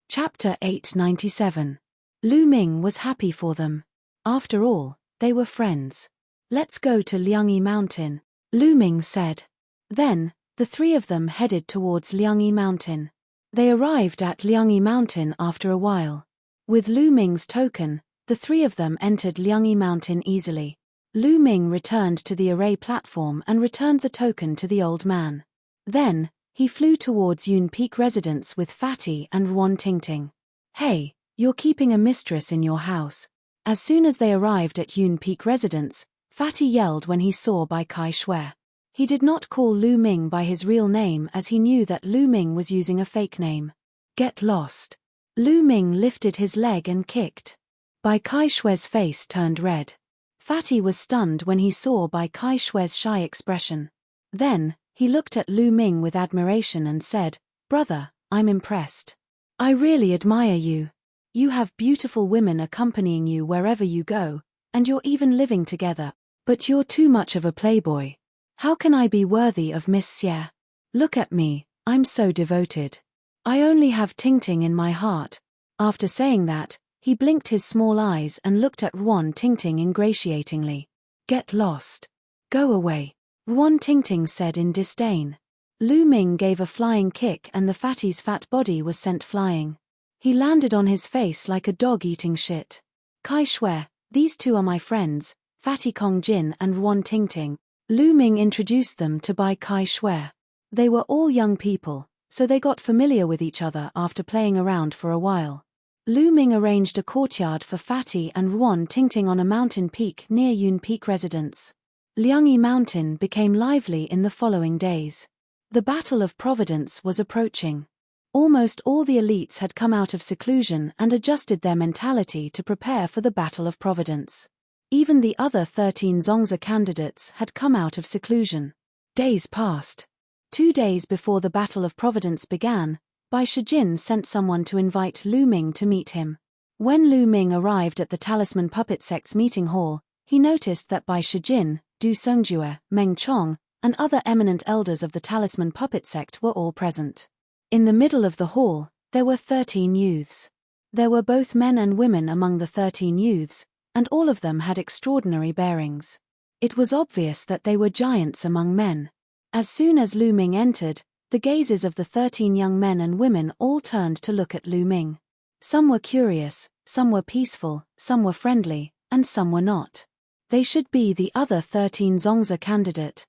Chapter 897. Lu Ming was happy for them. After all, they were friends. Let's go to Liangyi Mountain, Lu Ming said. Then, the three of them headed towards Liangyi Mountain. They arrived at Liangyi Mountain after a while. With Lu Ming's token, the three of them entered Liangyi Mountain easily. Lu Ming returned to the array platform and returned the token to the old man. Then, he flew towards Yun Peak residence with Fatty and Ruan Tingting. Hey, you're keeping a mistress in your house. As soon as they arrived at Yun Peak residence, Fatty yelled when he saw Bai Kai Shui. He did not call Lu Ming by his real name as he knew that Lu Ming was using a fake name. Get lost. Lu Ming lifted his leg and kicked. Bai Kai Shui's face turned red. Fatty was stunned when he saw Bai Kai Shui's shy expression. Then, he looked at Lu Ming with admiration and said, "Brother, I'm impressed. I really admire you. You have beautiful women accompanying you wherever you go, and you're even living together, but you're too much of a playboy. How can I be worthy of Miss Xie? Look at me, I'm so devoted. I only have Tingting in my heart." After saying that, he blinked his small eyes and looked at Ruan Tingting ingratiatingly. "Get lost. Go away," Ruan Tingting said in disdain. Lu Ming gave a flying kick and the Fatty's fat body was sent flying. He landed on his face like a dog eating shit. "Kai Shui, these two are my friends, Fatty Kong Jin and Ruan Tingting." Lu Ming introduced them to Bai Kai Shui. They were all young people, so they got familiar with each other after playing around for a while. Lu Ming arranged a courtyard for Fatty and Ruan Tingting on a mountain peak near Yun Peak residence. Liangyi Mountain became lively in the following days. The Battle of Providence was approaching. Almost all the elites had come out of seclusion and adjusted their mentality to prepare for the Battle of Providence. Even the other 13 Zongzi candidates had come out of seclusion. Days passed. 2 days before the Battle of Providence began, Bai Shijin sent someone to invite Lu Ming to meet him. When Lu Ming arrived at the Talisman Puppet Sect's meeting hall, he noticed that Bai Shijin, Du Songjue, Meng Chong, and other eminent elders of the Talisman Puppet Sect were all present. In the middle of the hall, there were 13 youths. There were both men and women among the 13 youths, and all of them had extraordinary bearings. It was obvious that they were giants among men. As soon as Lu Ming entered, the gazes of the 13 young men and women all turned to look at Lu Ming. Some were curious, some were peaceful, some were friendly, and some were not. They should be the other 13 Zongzi candidate.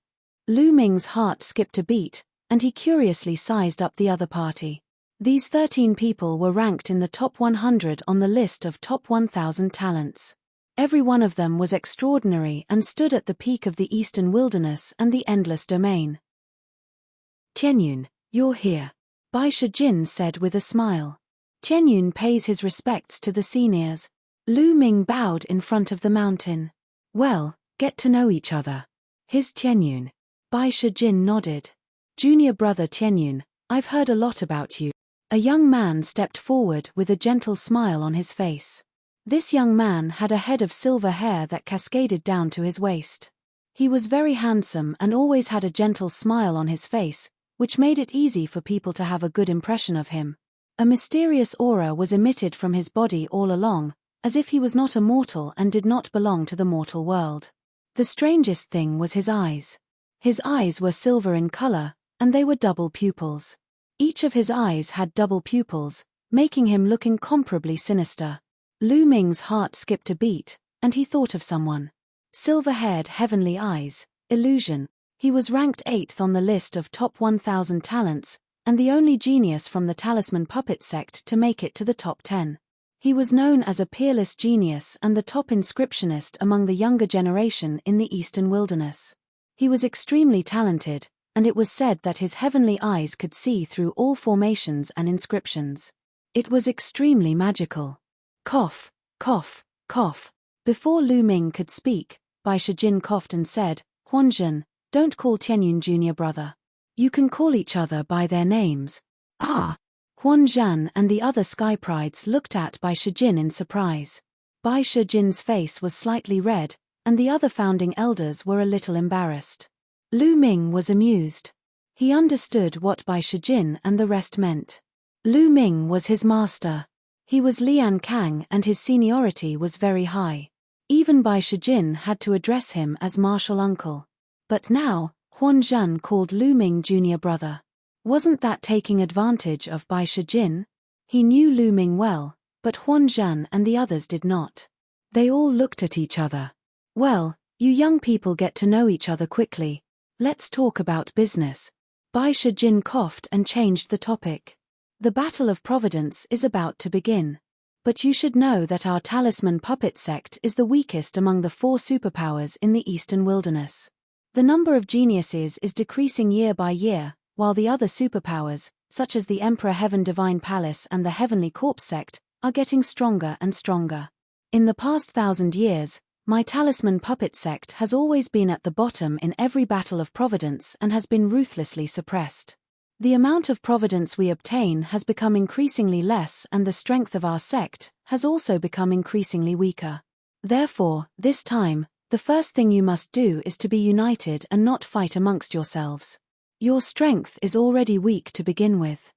Lu Ming's heart skipped a beat, and he curiously sized up the other party. These 13 people were ranked in the top 100 on the list of top 1,000 talents. Every one of them was extraordinary and stood at the peak of the eastern wilderness and the endless domain. Tianyun, you're here, Bai Shijin said with a smile. Tianyun pays his respects to the seniors. Lu Ming bowed in front of the mountain. Well, get to know each other. Here's Tianyun. Bai Shijin nodded. Junior brother Tianyun, I've heard a lot about you. A young man stepped forward with a gentle smile on his face. This young man had a head of silver hair that cascaded down to his waist. He was very handsome and always had a gentle smile on his face, which made it easy for people to have a good impression of him. A mysterious aura was emitted from his body all along, as if he was not a mortal and did not belong to the mortal world. The strangest thing was his eyes. His eyes were silver in color, and they were double pupils. Each of his eyes had double pupils, making him look incomparably sinister. Lu Ming's heart skipped a beat, and he thought of someone. Silver-haired heavenly eyes, illusion. He was ranked 8th on the list of top 1,000 talents, and the only genius from the Talisman Puppet Sect to make it to the top 10. He was known as a peerless genius and the top inscriptionist among the younger generation in the Eastern Wilderness. He was extremely talented, and it was said that his heavenly eyes could see through all formations and inscriptions. It was extremely magical. Cough, cough, cough. Before Lu Ming could speak, Bai Shijin coughed and said, Huanzhen, don't call Tianyun junior brother. You can call each other by their names. Ah! Huanzhan and the other Sky Prides looked at Bai Shijin in surprise. Bai Shijin's face was slightly red, and the other founding elders were a little embarrassed. Lu Ming was amused. He understood what Bai Shijin and the rest meant. Lu Ming was his master. He was Lian Kang and his seniority was very high. Even Bai Shijin had to address him as martial uncle. But now, Huanzhan called Lu Ming junior brother. Wasn't that taking advantage of Bai Shijin? He knew Lu Ming well, but Huanzhan and the others did not. They all looked at each other. Well, you young people get to know each other quickly. Let's talk about business. Bai Shijin coughed and changed the topic. The Battle of Providence is about to begin. But you should know that our Talisman Puppet Sect is the weakest among the 4 superpowers in the Eastern Wilderness. The number of geniuses is decreasing year by year, while the other superpowers, such as the Emperor Heaven Divine Palace and the Heavenly Corpse Sect, are getting stronger and stronger. In the past 1,000 years, my Talisman Puppet Sect has always been at the bottom in every Battle of Providence and has been ruthlessly suppressed. The amount of providence we obtain has become increasingly less and the strength of our sect has also become increasingly weaker. Therefore, this time, the first thing you must do is to be united and not fight amongst yourselves. Your strength is already weak to begin with.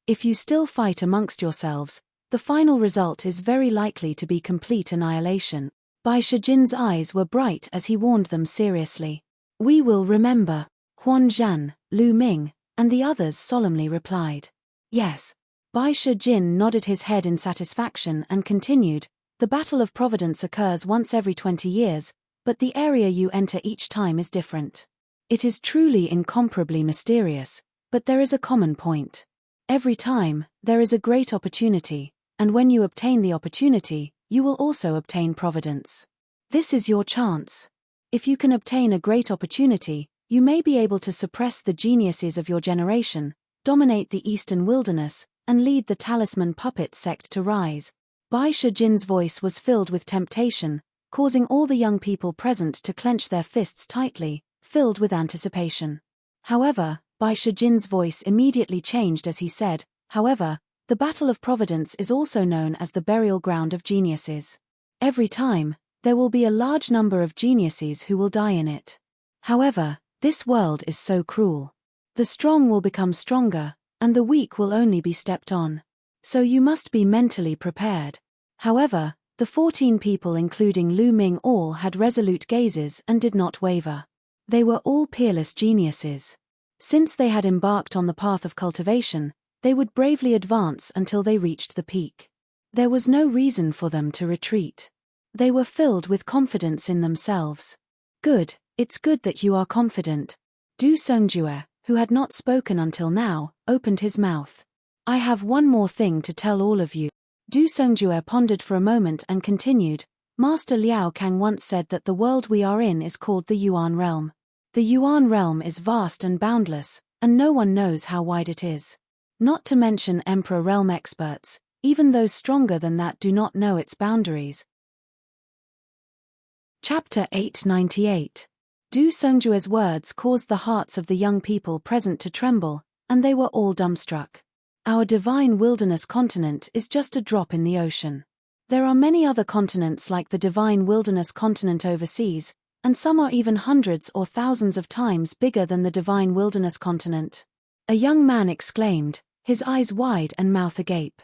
If you still fight amongst yourselves, the final result is very likely to be complete annihilation. Bai Shijin's eyes were bright as he warned them seriously. We will remember. Huanzhan, Lu Ming, and the others solemnly replied. Yes. Bai Shijin nodded his head in satisfaction and continued, the Battle of Providence occurs once every 20 years, but the area you enter each time is different. It is truly incomparably mysterious, but there is a common point. Every time, there is a great opportunity, and when you obtain the opportunity, you will also obtain providence. This is your chance. If you can obtain a great opportunity, you may be able to suppress the geniuses of your generation, dominate the eastern wilderness, and lead the talisman puppet sect to rise. Bai Shijin's voice was filled with temptation, causing all the young people present to clench their fists tightly, filled with anticipation. However, Bai Shijin's voice immediately changed as he said, however, the Battle of Providence is also known as the burial ground of geniuses. Every time, there will be a large number of geniuses who will die in it. However, this world is so cruel. The strong will become stronger, and the weak will only be stepped on. So you must be mentally prepared. However, the 14 people including Lu Ming all had resolute gazes and did not waver. They were all peerless geniuses. Since they had embarked on the path of cultivation, they would bravely advance until they reached the peak. There was no reason for them to retreat. They were filled with confidence in themselves. Good, it's good that you are confident. Du Songjue, who had not spoken until now, opened his mouth. I have one more thing to tell all of you. Du Songjue pondered for a moment and continued, Master Liao Kang once said that the world we are in is called the Yuan realm. The Yuan realm is vast and boundless, and no one knows how wide it is. Not to mention Emperor realm experts, even those stronger than that do not know its boundaries. Chapter 898. Du Songjue's words caused the hearts of the young people present to tremble, and they were all dumbstruck. Our divine wilderness continent is just a drop in the ocean. There are many other continents like the divine wilderness continent overseas, and some are even hundreds or thousands of times bigger than the divine wilderness continent. A young man exclaimed, his eyes wide and mouth agape.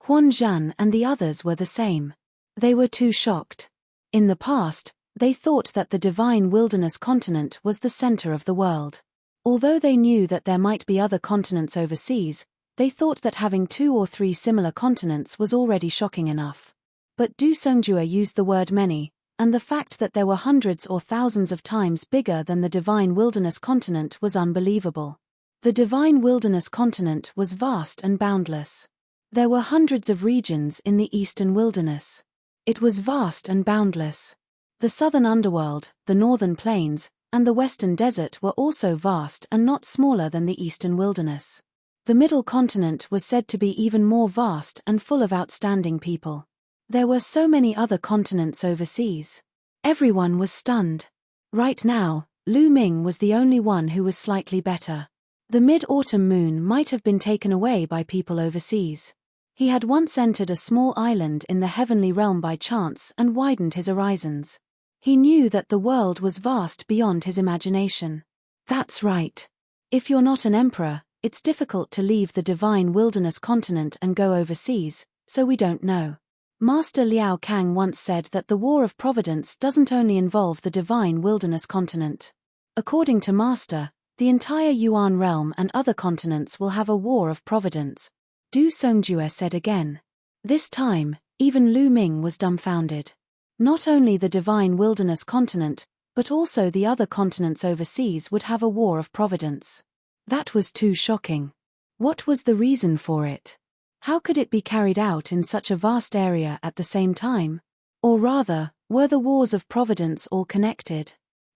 Huan Zhan and the others were the same. They were too shocked. In the past, they thought that the divine wilderness continent was the center of the world. Although they knew that there might be other continents overseas, they thought that having 2 or 3 similar continents was already shocking enough. But Du Songjue used the word many, and the fact that there were hundreds or thousands of times bigger than the divine wilderness continent was unbelievable. The divine wilderness continent was vast and boundless. There were hundreds of regions in the eastern wilderness. It was vast and boundless. The southern underworld, the northern plains, and the western desert were also vast and not smaller than the eastern wilderness. The middle continent was said to be even more vast and full of outstanding people. There were so many other continents overseas. Everyone was stunned. Right now, Lu Ming was the only one who was slightly better. The mid-autumn moon might have been taken away by people overseas. He had once entered a small island in the heavenly realm by chance and widened his horizons. He knew that the world was vast beyond his imagination. That's right. If you're not an emperor, it's difficult to leave the divine wilderness continent and go overseas, so we don't know. Master Liao Kang once said that the War of Providence doesn't only involve the divine wilderness continent. According to Master, the entire Yuan realm and other continents will have a war of providence. Du Songjue said again. This time, even Lu Ming was dumbfounded. Not only the divine wilderness continent, but also the other continents overseas would have a war of providence. That was too shocking. What was the reason for it? How could it be carried out in such a vast area at the same time? Or rather, were the wars of providence all connected?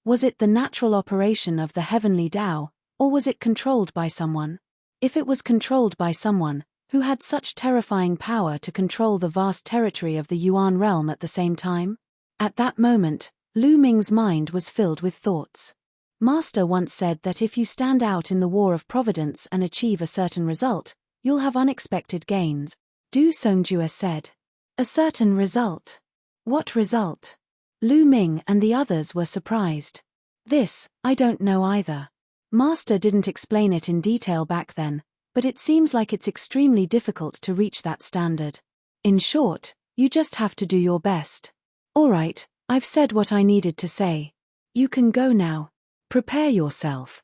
Was it the natural operation of the heavenly Tao, or was it controlled by someone? If it was controlled by someone, who had such terrifying power to control the vast territory of the Yuan realm at the same time? At that moment, Lu Ming's mind was filled with thoughts. Master once said that if you stand out in the war of providence and achieve a certain result, you'll have unexpected gains. Du Songjue said. A certain result? What result? Lu Ming and the others were surprised. This, I don't know either. Master didn't explain it in detail back then, but it seems like it's extremely difficult to reach that standard. In short, you just have to do your best. Alright, I've said what I needed to say. You can go now. Prepare yourself.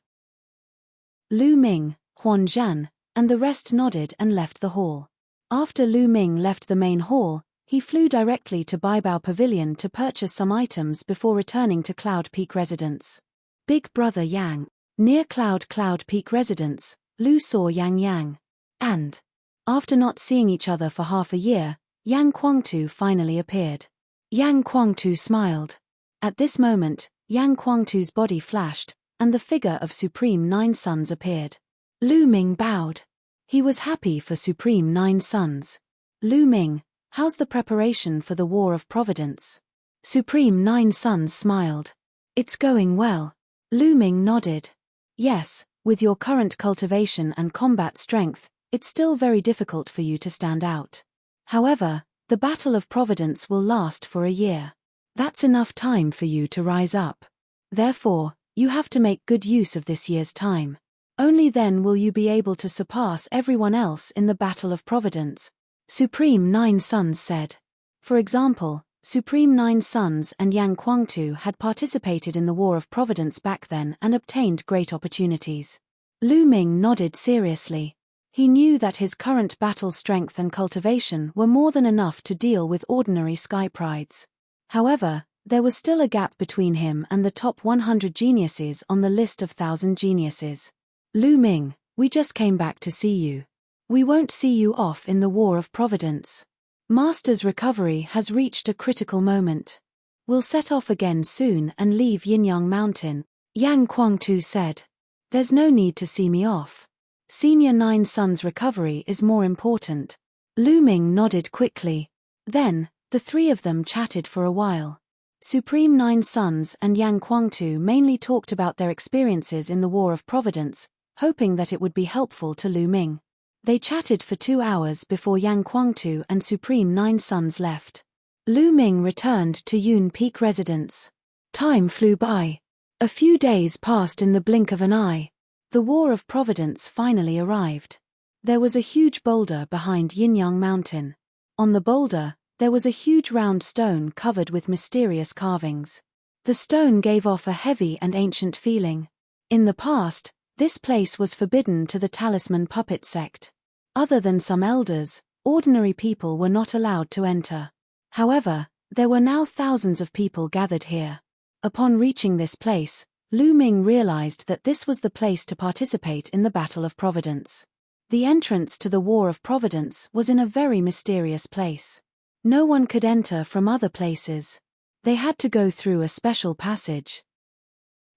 Lu Ming, Huan Zhan, and the rest nodded and left the hall. After Lu Ming left the main hall, he flew directly to Baibao Pavilion to purchase some items before returning to Cloud Peak Residence. Big Brother Yang. Near Cloud Peak Residence, Lu saw Yang, and, after not seeing each other for half a year, Yang Guangtu finally appeared. Yang Guangtu smiled. At this moment, Yang Guangtu's body flashed, and the figure of Supreme Nine Suns appeared. Lu Ming bowed. He was happy for Supreme Nine Suns. Lu Ming, how's the preparation for the War of Providence? Supreme Nine Suns smiled. It's going well. Lu Ming nodded. Yes, with your current cultivation and combat strength, it's still very difficult for you to stand out. However, the Battle of Providence will last for a year. That's enough time for you to rise up. Therefore, you have to make good use of this year's time. Only then will you be able to surpass everyone else in the Battle of Providence, Supreme Nine Suns said. For example, Supreme Nine Suns and Yang Guangtu had participated in the War of Providence back then and obtained great opportunities. Lu Ming nodded seriously. He knew that his current battle strength and cultivation were more than enough to deal with ordinary sky prides. However, there was still a gap between him and the top 100 geniuses on the list of 1,000 geniuses. Lu Ming, we just came back to see you. We won't see you off in the War of Providence. Master's recovery has reached a critical moment. We'll set off again soon and leave Yinyang Mountain, Yang Guangtu said. There's no need to see me off. Senior Nine Suns' recovery is more important. Lu Ming nodded quickly. Then, the three of them chatted for a while. Supreme Nine Suns and Yang Guangtu mainly talked about their experiences in the War of Providence, hoping that it would be helpful to Lu Ming. They chatted for 2 hours before Yang Guangtu and Supreme Nine Suns left. Lu Ming returned to Yun Peak residence. Time flew by. A few days passed in the blink of an eye. The War of Providence finally arrived. There was a huge boulder behind Yinyang Mountain. On the boulder, there was a huge round stone covered with mysterious carvings. The stone gave off a heavy and ancient feeling. In the past, this place was forbidden to the Talisman Puppet sect. Other than some elders, ordinary people were not allowed to enter. However, there were now thousands of people gathered here. Upon reaching this place, Lu Ming realized that this was the place to participate in the Battle of Providence. The entrance to the War of Providence was in a very mysterious place. No one could enter from other places. They had to go through a special passage.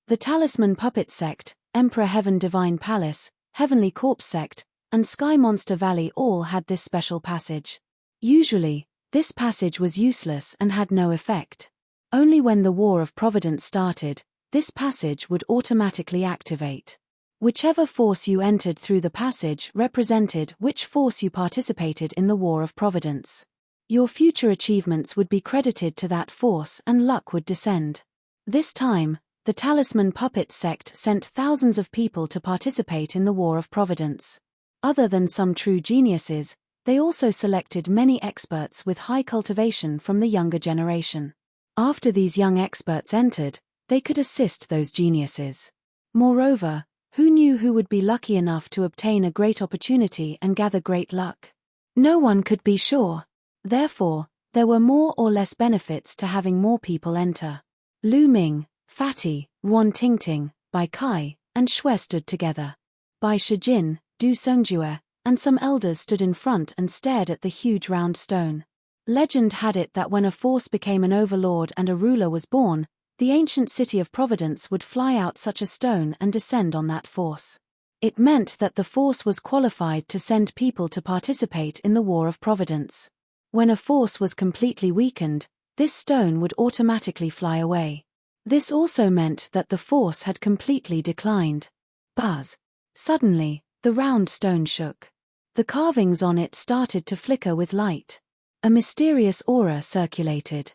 The Talisman Puppet sect, Emperor Heaven Divine Palace, Heavenly Corpse sect, and Sky Monster Valley all had this special passage. Usually, this passage was useless and had no effect. Only when the War of Providence started, this passage would automatically activate. Whichever force you entered through the passage represented which force you participated in the War of Providence. Your future achievements would be credited to that force and luck would descend. This time, the Talisman Puppet sect sent thousands of people to participate in the War of Providence. Other than some true geniuses, they also selected many experts with high cultivation from the younger generation. After these young experts entered, they could assist those geniuses. Moreover, who knew who would be lucky enough to obtain a great opportunity and gather great luck? No one could be sure. Therefore, there were more or less benefits to having more people enter. Lu Ming, Fatty, Ruan Tingting, Bai Kai, and Shui stood together. Bai Shijin, Du Songjue, and some elders stood in front and stared at the huge round stone. Legend had it that when a force became an overlord and a ruler was born, the ancient city of Providence would fly out such a stone and descend on that force. It meant that the force was qualified to send people to participate in the War of Providence. When a force was completely weakened, this stone would automatically fly away. This also meant that the force had completely declined. Buzz. Suddenly, the round stone shook. The carvings on it started to flicker with light. A mysterious aura circulated.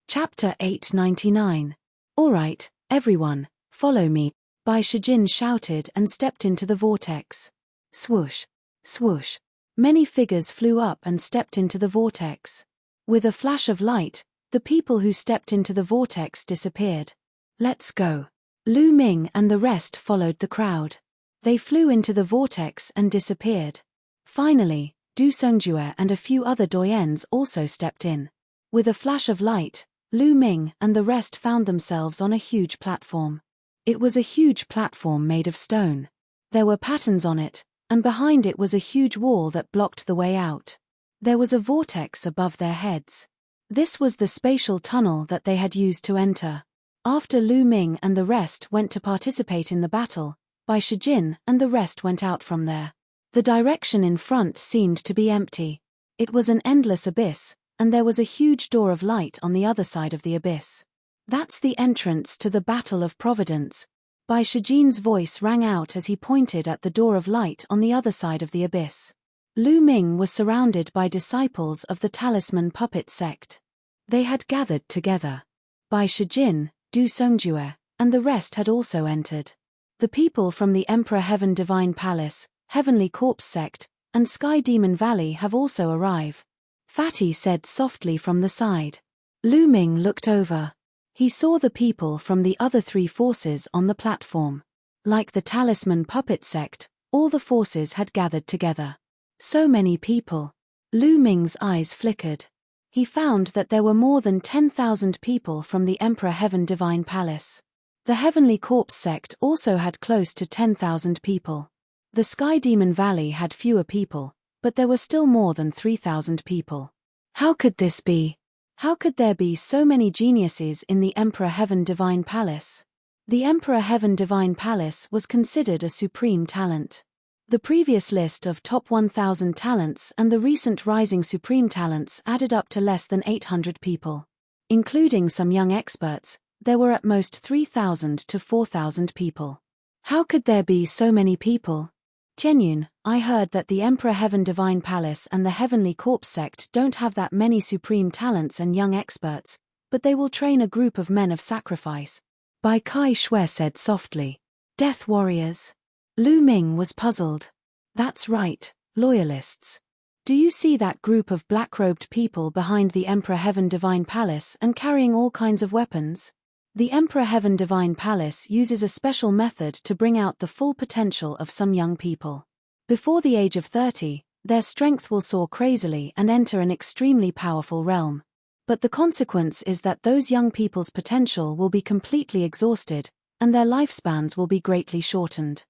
Chapter 899. Alright, everyone, follow me, Bai Shijin shouted and stepped into the vortex. Swoosh, swoosh. Many figures flew up and stepped into the vortex. With a flash of light, the people who stepped into the vortex disappeared. Let's go. Lu Ming and the rest followed the crowd. They flew into the vortex and disappeared. Finally, Du Songjue and a few other doyens also stepped in. With a flash of light, Lu Ming and the rest found themselves on a huge platform. It was a huge platform made of stone. There were patterns on it, and behind it was a huge wall that blocked the way out. There was a vortex above their heads. This was the spatial tunnel that they had used to enter. After Lu Ming and the rest went to participate in the battle, Bai Shijin and the rest went out from there. The direction in front seemed to be empty. It was an endless abyss, and there was a huge door of light on the other side of the abyss. That's the entrance to the Battle of Providence. Bai Shijin's voice rang out as he pointed at the door of light on the other side of the abyss. Lu Ming was surrounded by disciples of the Talisman Puppet Sect. They had gathered together. Bai Shijin, Du Songjue, and the rest had also entered. The people from the Emperor Heaven Divine Palace, Heavenly Corpse Sect, and Sky Demon Valley have also arrived. Fatty said softly from the side. Lu Ming looked over. He saw the people from the other three forces on the platform. Like the Talisman Puppet Sect, all the forces had gathered together. So many people. Lu Ming's eyes flickered. He found that there were more than 10,000 people from the Emperor Heaven Divine Palace. The Heavenly Corpse Sect also had close to 10,000 people. The Sky Demon Valley had fewer people, but there were still more than 3,000 people. How could this be? How could there be so many geniuses in the Emperor Heaven Divine Palace? The Emperor Heaven Divine Palace was considered a supreme talent. The previous list of top 1,000 talents and the recent rising supreme talents added up to less than 800 people. Including some young experts, there were at most 3,000 to 4,000 people. How could there be so many people? Tianyun, I heard that the Emperor Heaven Divine Palace and the Heavenly Corpse Sect don't have that many supreme talents and young experts, but they will train a group of men of sacrifice. Bai Kai Shui said softly. Death warriors. Lu Ming was puzzled. That's right, loyalists. Do you see that group of black-robed people behind the Emperor Heaven Divine Palace and carrying all kinds of weapons? The Emperor Heaven Divine Palace uses a special method to bring out the full potential of some young people. Before the age of 30, their strength will soar crazily and enter an extremely powerful realm. But the consequence is that those young people's potential will be completely exhausted, and their lifespans will be greatly shortened.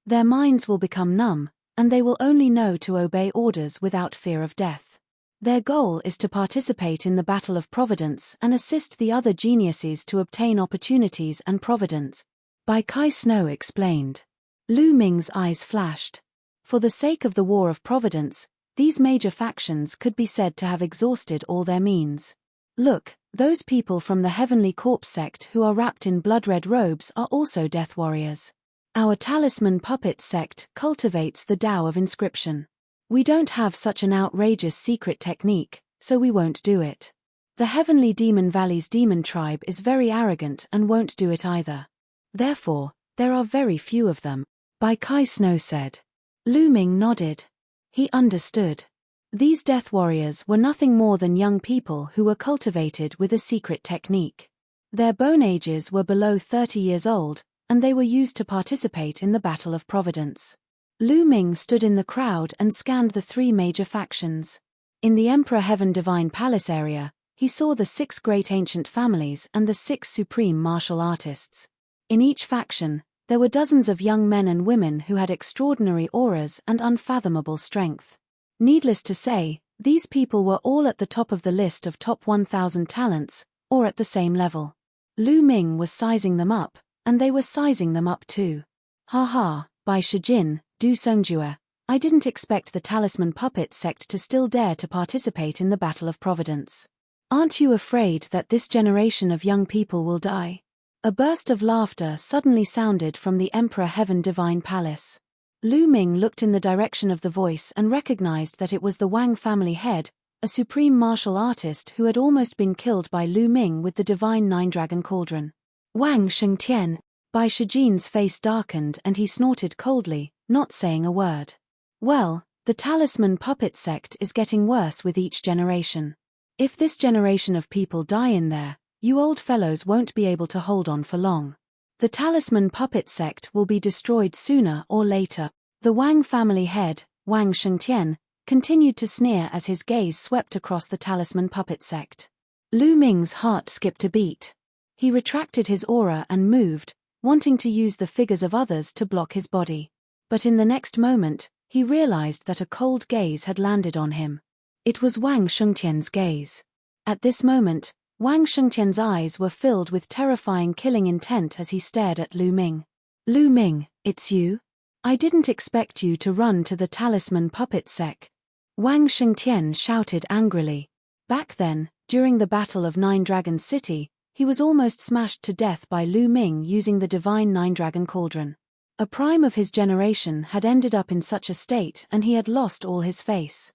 Their minds will become numb, and they will only know to obey orders without fear of death. Their goal is to participate in the Battle of Providence and assist the other geniuses to obtain opportunities and providence. Bai Kai Snow explained. Lu Ming's eyes flashed. For the sake of the War of Providence, these major factions could be said to have exhausted all their means. Look, those people from the Heavenly Corpse Sect who are wrapped in blood-red robes are also death warriors. Our Talisman Puppet Sect cultivates the Tao of Inscription. We don't have such an outrageous secret technique, so we won't do it. The Heavenly Demon Valley's demon tribe is very arrogant and won't do it either. Therefore, there are very few of them, Bai Kai Snow said. Lu Ming nodded. He understood. These death warriors were nothing more than young people who were cultivated with a secret technique. Their bone ages were below 30 years old, and they were used to participate in the Battle of Providence. Lu Ming stood in the crowd and scanned the three major factions. In the Emperor Heaven Divine Palace area, he saw the 6 great ancient families and the 6 supreme martial artists. In each faction, there were dozens of young men and women who had extraordinary auras and unfathomable strength. Needless to say, these people were all at the top of the list of top 1,000 talents, or at the same level. Lu Ming was sizing them up, and they were sizing them up too. Ha, Bai Shijin, Du Songjue, I didn't expect the Talisman Puppet Sect to still dare to participate in the Battle of Providence. Aren't you afraid that this generation of young people will die? A burst of laughter suddenly sounded from the Emperor Heaven Divine Palace. Lu Ming looked in the direction of the voice and recognized that it was the Wang family head, a supreme martial artist who had almost been killed by Lu Ming with the divine Nine-Dragon Cauldron. Wang Shengtian. Bai Shijin's face darkened and he snorted coldly, not saying a word. Well, the Talisman Puppet Sect is getting worse with each generation. If this generation of people die in there, you old fellows won't be able to hold on for long. The Talisman Puppet Sect will be destroyed sooner or later. The Wang family head, Wang Shengtian, continued to sneer as his gaze swept across the Talisman Puppet Sect. Lu Ming's heart skipped a beat. He retracted his aura and moved, wanting to use the figures of others to block his body. But in the next moment, he realized that a cold gaze had landed on him. It was Wang Shengtian's gaze. At this moment, Wang Shengtian's eyes were filled with terrifying killing intent as he stared at Lu Ming. Lu Ming, it's you? I didn't expect you to run to the talisman puppet sec. Wang Shengtian shouted angrily. Back then, during the Battle of Nine Dragons City, he was almost smashed to death by Lu Ming using the divine Nine-Dragon Cauldron. A prime of his generation had ended up in such a state and he had lost all his face.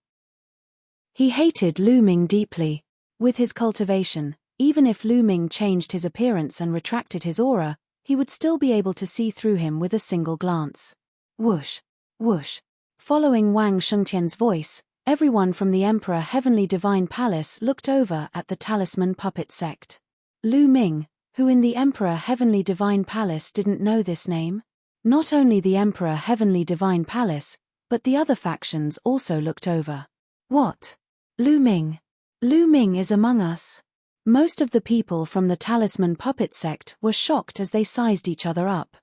He hated Lu Ming deeply. With his cultivation, even if Lu Ming changed his appearance and retracted his aura, he would still be able to see through him with a single glance. Whoosh! Whoosh! Following Wang Shengtian's voice, everyone from the Emperor Heavenly Divine Palace looked over at the Talisman Puppet Sect. Lu Ming, who in the Emperor Heavenly Divine Palace didn't know this name? Not only the Emperor Heavenly Divine Palace, but the other factions also looked over. What? Lu Ming? Lu Ming is among us. Most of the people from the Talisman Puppet Sect were shocked as they sized each other up.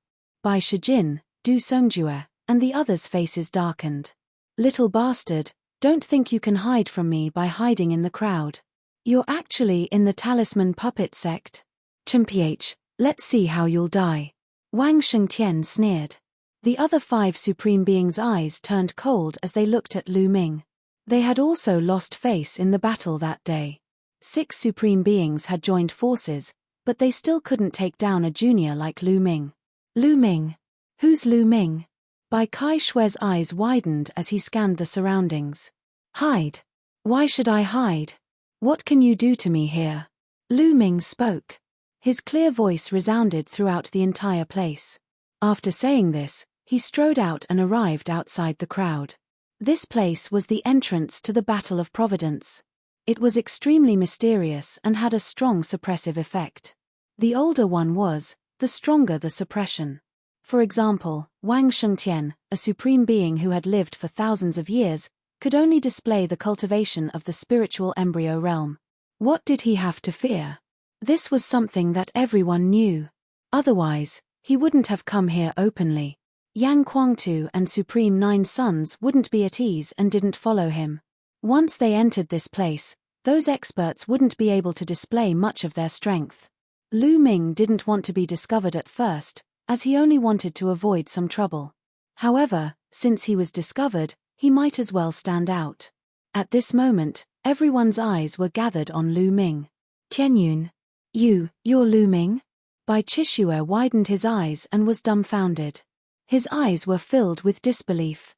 Bai Shijin, Du Songjue, and the others' faces darkened. Little bastard, don't think you can hide from me by hiding in the crowd. You're actually in the Talisman Puppet Sect? Chimph, let's see how you'll die. Wang Shengtian sneered. The other 5 Supreme Beings' eyes turned cold as they looked at Lu Ming. They had also lost face in the battle that day. 6 Supreme Beings had joined forces, but they still couldn't take down a junior like Lu Ming. Lu Ming? Who's Lu Ming? Bai Kai Shui's eyes widened as he scanned the surroundings. Hide. Why should I hide? What can you do to me here? Lu Ming spoke. His clear voice resounded throughout the entire place. After saying this, he strode out and arrived outside the crowd. This place was the entrance to the Battle of Providence. It was extremely mysterious and had a strong suppressive effect. The older one was, the stronger the suppression. For example, Wang Shengtian, a supreme being who had lived for thousands of years, could only display the cultivation of the spiritual embryo realm. What did he have to fear? This was something that everyone knew. Otherwise, he wouldn't have come here openly. Yang Guangtu and Supreme Nine Sons wouldn't be at ease and didn't follow him. Once they entered this place, those experts wouldn't be able to display much of their strength. Lu Ming didn't want to be discovered at first, as he only wanted to avoid some trouble. However, since he was discovered, he might as well stand out. At this moment, everyone's eyes were gathered on Lu Ming. Tianyun. You're Lu Ming? Bai Chishue widened his eyes and was dumbfounded. His eyes were filled with disbelief.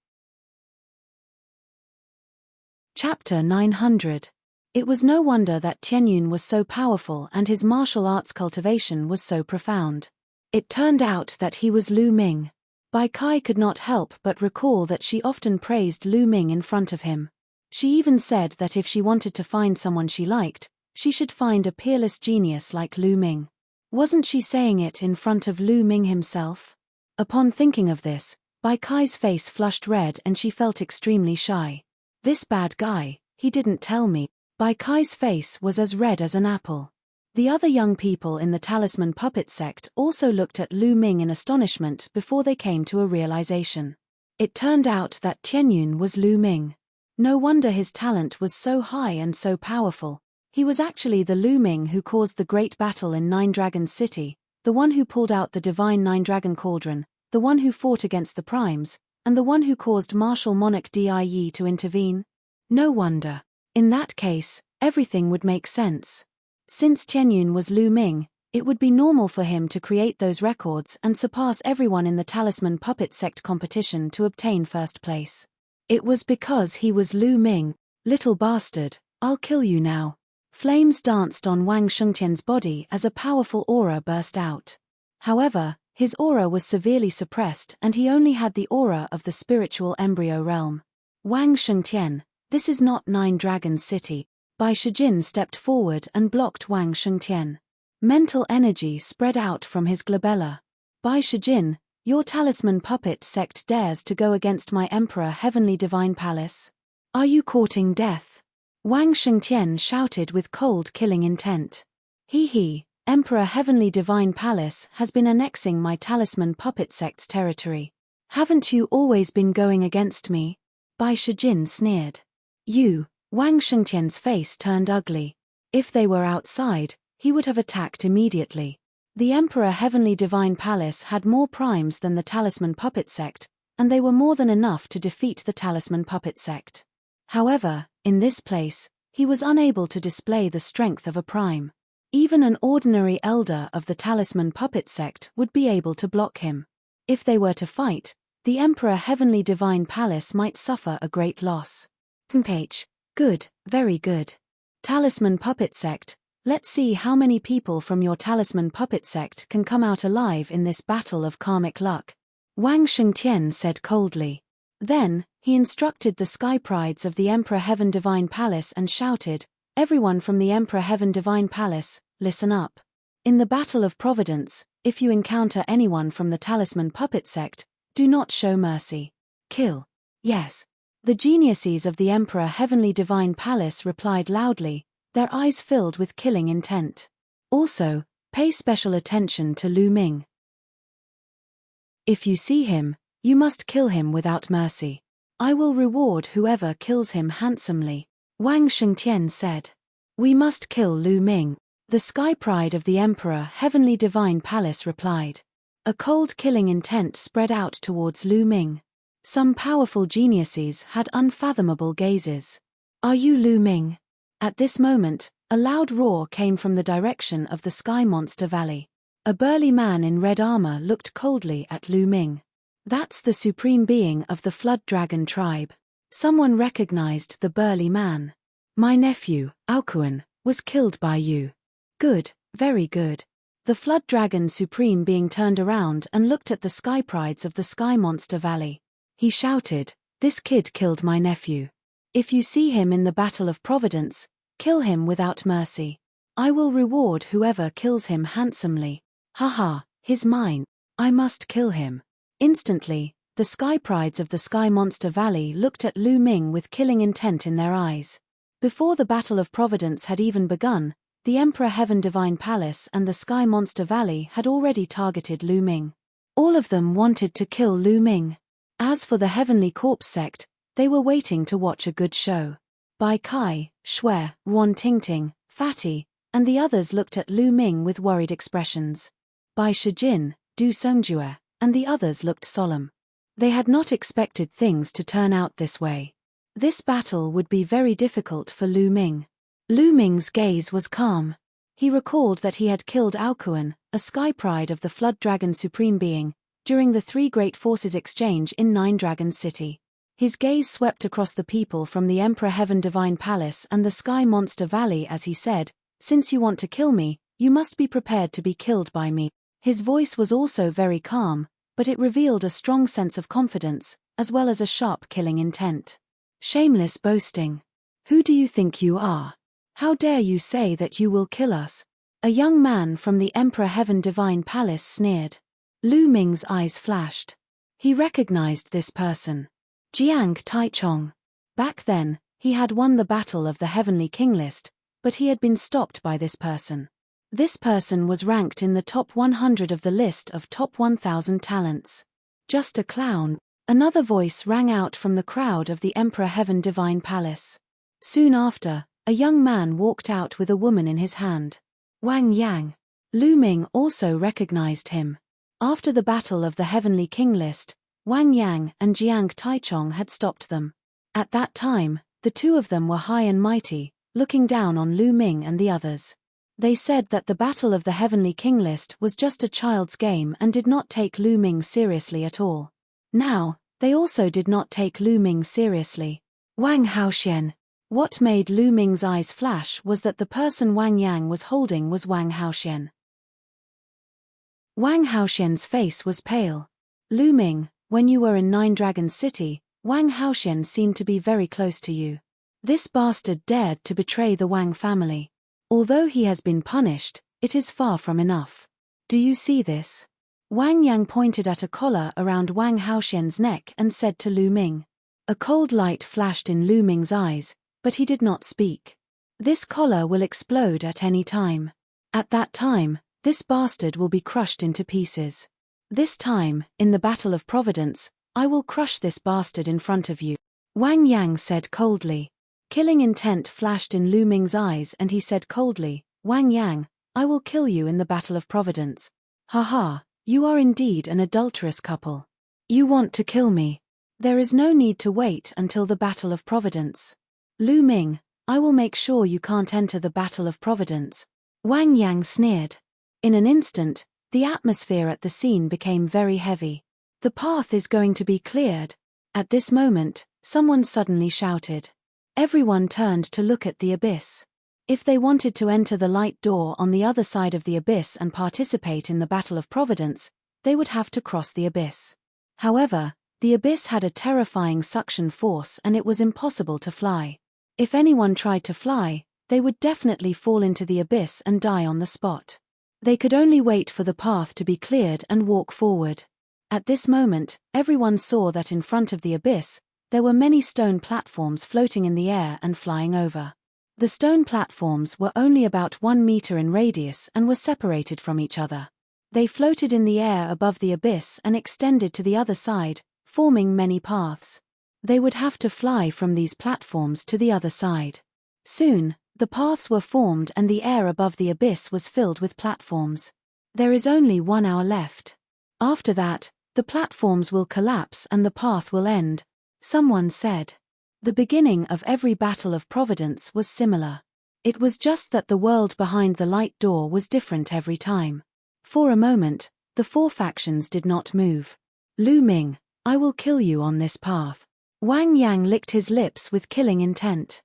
Chapter 900. It was no wonder that Tianyun was so powerful and his martial arts cultivation was so profound. It turned out that he was Lu Ming. Bai Kai could not help but recall that she often praised Lu Ming in front of him. She even said that if she wanted to find someone she liked, she should find a peerless genius like Lu Ming. Wasn't she saying it in front of Lu Ming himself? Upon thinking of this, Bai Kai's face flushed red and she felt extremely shy. This bad guy, he didn't tell me. Bai Kai's face was as red as an apple. The other young people in the Talisman Puppet Sect also looked at Lu Ming in astonishment before they came to a realization. It turned out that Tianyun was Lu Ming. No wonder his talent was so high and so powerful. He was actually the Lu Ming who caused the great battle in Nine Dragons City, the one who pulled out the divine Nine-Dragon Cauldron, the one who fought against the Primes, and the one who caused Martial Monarch Die to intervene. No wonder. In that case, everything would make sense. Since Tianyun was Lu Ming, it would be normal for him to create those records and surpass everyone in the Talisman Puppet Sect competition to obtain first place. It was because he was Lu Ming. Little bastard, I'll kill you now. Flames danced on Wang Shengtian's body as a powerful aura burst out. However, his aura was severely suppressed and he only had the aura of the spiritual embryo realm. Wang Shengtian, this is not Nine Dragons City. Bai Shijin stepped forward and blocked Wang Shengtian. Mental energy spread out from his glabella. Bai Shijin, your Talisman Puppet Sect dares to go against my Emperor Heavenly Divine Palace? Are you courting death? Wang Shengtian shouted with cold killing intent. He, Emperor Heavenly Divine Palace has been annexing my Talisman Puppet Sect's territory. Haven't you always been going against me? Bai Shijin sneered. You, Wang Shengtian's face turned ugly. If they were outside, he would have attacked immediately. The Emperor Heavenly Divine Palace had more primes than the Talisman Puppet Sect, and they were more than enough to defeat the Talisman Puppet Sect. However, in this place, he was unable to display the strength of a prime. Even an ordinary elder of the Talisman Puppet Sect would be able to block him. If they were to fight, the Emperor Heavenly Divine Palace might suffer a great loss. Page. Good, very good. Talisman Puppet Sect, let's see how many people from your Talisman Puppet Sect can come out alive in this battle of karmic luck. Wang Shengtian said coldly. Then, he instructed the Sky Prides of the Emperor Heaven Divine Palace and shouted, "Everyone from the Emperor Heaven Divine Palace, listen up. In the Battle of Providence, if you encounter anyone from the Talisman Puppet Sect, do not show mercy. Kill." Yes. The geniuses of the Emperor Heavenly Divine Palace replied loudly, their eyes filled with killing intent. Also, pay special attention to Lu Ming. If you see him, you must kill him without mercy. I will reward whoever kills him handsomely. Wang Shengtian said. We must kill Lu Ming. The Sky Pride of the Emperor Heavenly Divine Palace replied. A cold killing intent spread out towards Lu Ming. Some powerful geniuses had unfathomable gazes. Are you Lu Ming? At this moment, a loud roar came from the direction of the Sky Monster Valley. A burly man in red armor looked coldly at Lu Ming. That's the supreme being of the Flood Dragon tribe. Someone recognized the burly man. My nephew, Aokuan, was killed by you. Good, very good. The Flood Dragon Supreme Being turned around and looked at the Sky Prides of the Sky Monster Valley. He shouted, "This kid killed my nephew. If you see him in the Battle of Providence, kill him without mercy. I will reward whoever kills him handsomely. Haha, he's mine. I must kill him." Instantly, the Sky Prides of the Sky Monster Valley looked at Lu Ming with killing intent in their eyes. Before the Battle of Providence had even begun, the Emperor Heaven Divine Palace and the Sky Monster Valley had already targeted Lu Ming. All of them wanted to kill Lu Ming. As for the Heavenly Corpse Sect, they were waiting to watch a good show. Bai Kai, Shui, Ruan Tingting, Fatty, and the others looked at Lu Ming with worried expressions. Bai Shijin, Du Songjue, and the others looked solemn. They had not expected things to turn out this way. This battle would be very difficult for Lu Ming. Lu Ming's gaze was calm. He recalled that he had killed Aokuan, a Sky Pride of the Flood Dragon Supreme Being, during the Three Great Forces exchange in Nine Dragons City. His gaze swept across the people from the Emperor Heaven Divine Palace and the Sky Monster Valley as he said, "Since you want to kill me, you must be prepared to be killed by me." His voice was also very calm, but it revealed a strong sense of confidence, as well as a sharp killing intent. Shameless boasting. Who do you think you are? How dare you say that you will kill us? A young man from the Emperor Heaven Divine Palace sneered. Lu Ming's eyes flashed. He recognized this person. Jiang Taichong. Back then, he had won the battle of the Heavenly King list, but he had been stopped by this person. This person was ranked in the top 100 of the list of top 1,000 talents. Just a clown. Another voice rang out from the crowd of the Emperor Heaven Divine Palace. Soon after, a young man walked out with a woman in his hand. Wang Yang. Lu Ming also recognized him. After the battle of the Heavenly King list, Wang Yang and Jiang Taichong had stopped them. At that time, the two of them were high and mighty, looking down on Lu Ming and the others. They said that the battle of the Heavenly King list was just a child's game and did not take Lu Ming seriously at all. Now, they also did not take Lu Ming seriously. Wang Haoxian. What made Lu Ming's eyes flash was that the person Wang Yang was holding was Wang Haoxian. Wang Haoxian's face was pale. Lu Ming, when you were in Nine Dragons City, Wang Haoxian seemed to be very close to you. This bastard dared to betray the Wang family. Although he has been punished, it is far from enough. Do you see this? Wang Yang pointed at a collar around Wang Haoxian's neck and said to Lu Ming. A cold light flashed in Lu Ming's eyes, but he did not speak. This collar will explode at any time. At that time, this bastard will be crushed into pieces. This time, in the Battle of Providence, I will crush this bastard in front of you. Wang Yang said coldly. Killing intent flashed in Lu Ming's eyes and he said coldly, Wang Yang, I will kill you in the battle of Providence. Haha, you are indeed an adulterous couple. You want to kill me. There is no need to wait until the battle of Providence. Lu Ming, I will make sure you can't enter the battle of Providence. Wang Yang sneered. In an instant, the atmosphere at the scene became very heavy. The path is going to be cleared. At this moment, someone suddenly shouted. Everyone turned to look at the abyss. If they wanted to enter the light door on the other side of the abyss and participate in the Battle of Providence, they would have to cross the abyss. However, the abyss had a terrifying suction force and it was impossible to fly. If anyone tried to fly, they would definitely fall into the abyss and die on the spot. They could only wait for the path to be cleared and walk forward. At this moment, everyone saw that in front of the abyss, there were many stone platforms floating in the air and flying over. The stone platforms were only about 1 meter in radius and were separated from each other. They floated in the air above the abyss and extended to the other side, forming many paths. They would have to fly from these platforms to the other side. Soon, the paths were formed and the air above the abyss was filled with platforms. There is only 1 hour left. After that, the platforms will collapse and the path will end, someone said. The beginning of every battle of Providence was similar. It was just that the world behind the light door was different every time. For a moment, the 4 factions did not move. Lu Ming, I will kill you on this path. Wang Yang licked his lips with killing intent.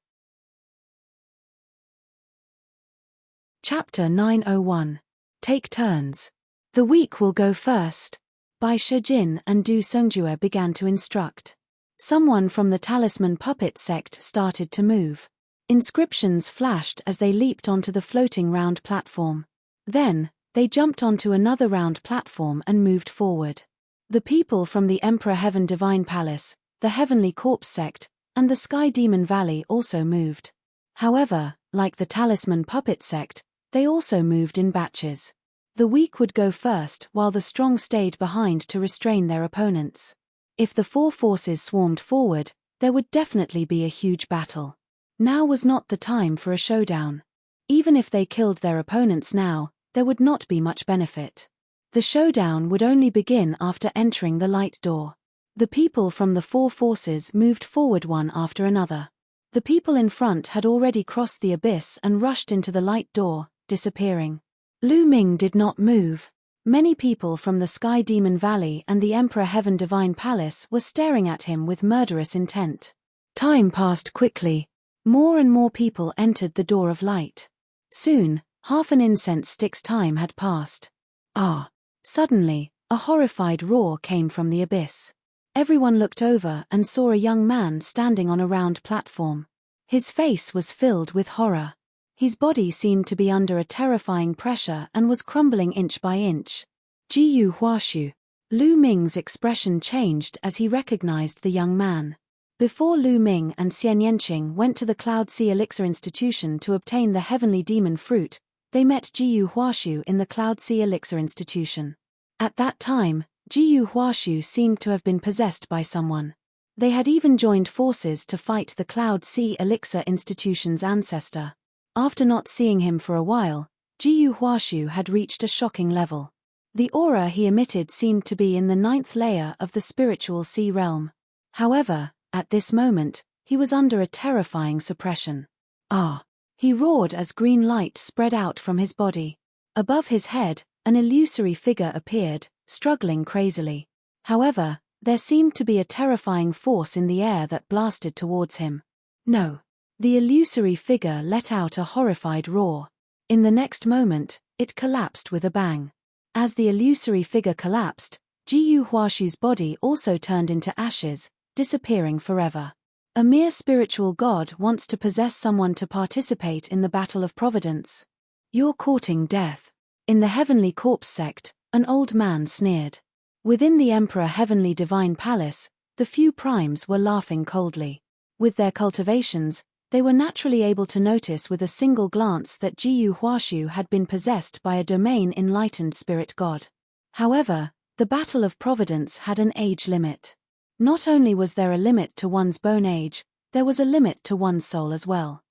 Chapter 901. Take turns. The weak will go first. Bai Shijin and Du Songjue began to instruct. Someone from the talisman puppet sect started to move. Inscriptions flashed as they leaped onto the floating round platform. Then, they jumped onto another round platform and moved forward. The people from the Emperor Heaven Divine Palace, the Heavenly Corpse sect, and the Sky Demon Valley also moved. However, like the talisman puppet sect, they also moved in batches. The weak would go first while the strong stayed behind to restrain their opponents. If the 4 forces swarmed forward, there would definitely be a huge battle. Now was not the time for a showdown. Even if they killed their opponents now, there would not be much benefit. The showdown would only begin after entering the light door. The people from the 4 forces moved forward one after another. The people in front had already crossed the abyss and rushed into the light door, disappearing. Lu Ming did not move. Many people from the Sky Demon Valley and the Emperor Heaven Divine Palace were staring at him with murderous intent. Time passed quickly. More and more people entered the door of light. Soon, half an incense stick's time had passed. Ah! Suddenly, a horrified roar came from the abyss. Everyone looked over and saw a young man standing on a round platform. His face was filled with horror. His body seemed to be under a terrifying pressure and was crumbling inch by inch. Jiyu Huashu. Lu Ming's expression changed as he recognized the young man. Before Lu Ming and Xian Yanqing went to the Cloud Sea Elixir Institution to obtain the Heavenly Demon Fruit, they met Jiyu Huashu in the Cloud Sea Elixir Institution. At that time, Jiyu Huashu seemed to have been possessed by someone. They had even joined forces to fight the Cloud Sea Elixir Institution's ancestor. After not seeing him for a while, Jiyu Huashu had reached a shocking level. The aura he emitted seemed to be in the 9th layer of the spiritual sea realm. However, at this moment, he was under a terrifying suppression. Ah! He roared as green light spread out from his body. Above his head, an illusory figure appeared, struggling crazily. However, there seemed to be a terrifying force in the air that blasted towards him. No! The illusory figure let out a horrified roar. In the next moment, it collapsed with a bang. As the illusory figure collapsed, Jiyu Huashu's body also turned into ashes, disappearing forever. A mere spiritual god wants to possess someone to participate in the Battle of Providence. You're courting death. In the Heavenly Corpse sect, an old man sneered. Within the Emperor Heavenly Divine Palace, the few primes were laughing coldly. With their cultivations, they were naturally able to notice with a single glance that Jiyu Huashu had been possessed by a domain-enlightened spirit god. However, the Battle of Providence had an age limit. Not only was there a limit to one's bone age, there was a limit to one's soul as well.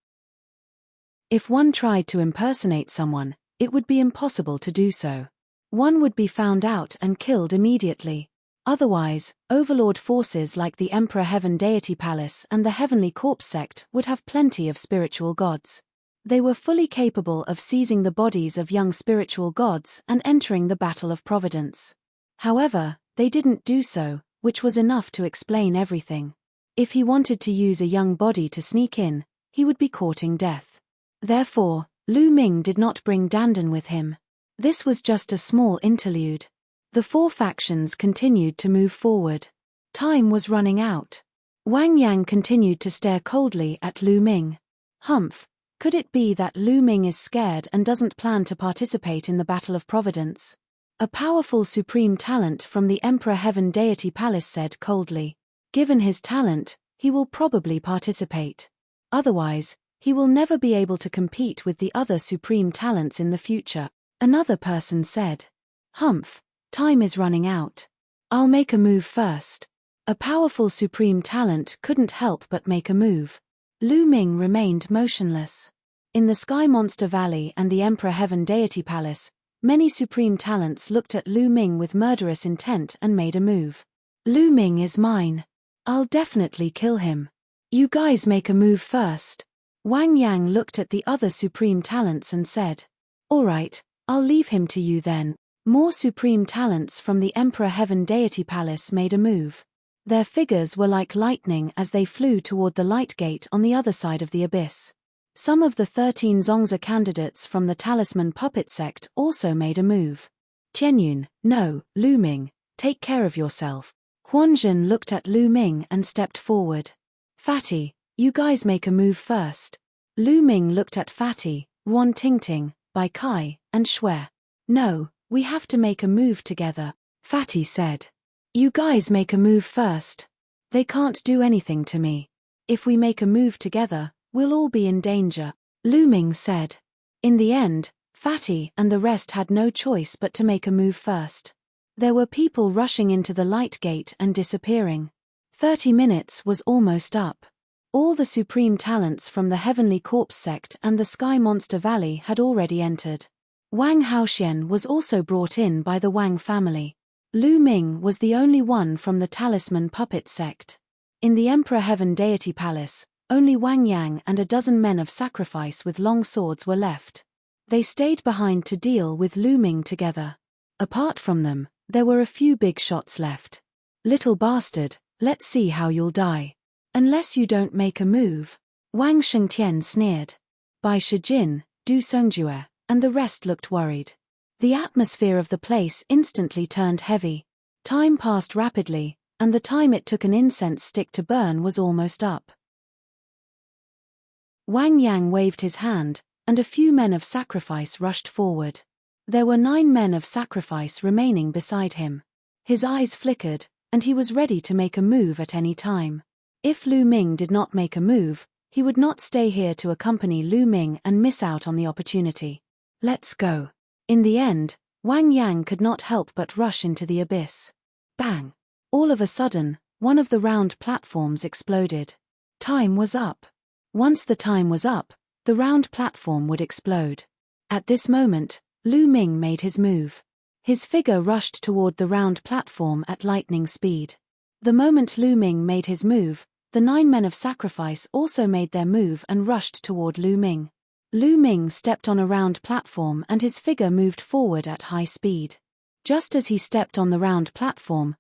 If one tried to impersonate someone, it would be impossible to do so. One would be found out and killed immediately. Otherwise, overlord forces like the Emperor Heaven Deity Palace and the Heavenly Corpse sect would have plenty of spiritual gods. They were fully capable of seizing the bodies of young spiritual gods and entering the Battle of Providence. However, they didn't do so, which was enough to explain everything. If he wanted to use a young body to sneak in, he would be courting death. Therefore, Lu Ming did not bring Dandan with him. This was just a small interlude. The four factions continued to move forward. Time was running out. Wang Yang continued to stare coldly at Lu Ming. Humph, could it be that Lu Ming is scared and doesn't plan to participate in the Battle of Providence? A powerful supreme talent from the Emperor Heaven Deity Palace said coldly. Given his talent, he will probably participate. Otherwise, he will never be able to compete with the other supreme talents in the future. Another person said. Humph, time is running out. I'll make a move first. A powerful supreme talent couldn't help but make a move. Lu Ming remained motionless. In the Sky Monster Valley and the Emperor Heaven Deity Palace, many supreme talents looked at Lu Ming with murderous intent and made a move. Lu Ming is mine. I'll definitely kill him. You guys make a move first. Wang Yang looked at the other supreme talents and said. Alright, I'll leave him to you then. More supreme talents from the Emperor Heaven Deity Palace made a move. Their figures were like lightning as they flew toward the light gate on the other side of the abyss. Some of the 13 Zongzi candidates from the Talisman Puppet sect also made a move. Tianyun, no, Lu Ming, take care of yourself. Huanzhen looked at Lu Ming and stepped forward. Fatty, you guys make a move first. Lu Ming looked at Fatty, Ruan Tingting, Bai Kai, and Shui. No, we have to make a move together, Fatty said. You guys make a move first. They can't do anything to me. If we make a move together, we'll all be in danger, Lu Ming said. In the end, Fatty and the rest had no choice but to make a move first. There were people rushing into the light gate and disappearing. 30 minutes was almost up. All the supreme talents from the Heavenly Corpse sect and the Sky Monster Valley had already entered. Wang Haoxian was also brought in by the Wang family. Lu Ming was the only one from the Talisman Puppet sect. In the Emperor Heaven Deity Palace, only Wang Yang and a dozen men of sacrifice with long swords were left. They stayed behind to deal with Lu Ming together. Apart from them, there were a few big shots left. Little bastard, let's see how you'll die. Unless you don't make a move. Wang Shengtian sneered. Bai Shijin, Du Songjue, and the rest looked worried. The atmosphere of the place instantly turned heavy. Time passed rapidly, and the time it took an incense stick to burn was almost up. Wang Yang waved his hand, and a few men of sacrifice rushed forward. There were 9 men of sacrifice remaining beside him. His eyes flickered, and he was ready to make a move at any time. If Lu Ming did not make a move, he would not stay here to accompany Lu Ming and miss out on the opportunity. Let's go. In the end, Wang Yang could not help but rush into the abyss. Bang! All of a sudden, one of the round platforms exploded. Time was up. Once the time was up, the round platform would explode. At this moment, Lu Ming made his move. His figure rushed toward the round platform at lightning speed. The moment Lu Ming made his move, the 9 men of sacrifice also made their move and rushed toward Lu Ming. Lu Ming stepped on a round platform and his figure moved forward at high speed. Just as he stepped on the round platform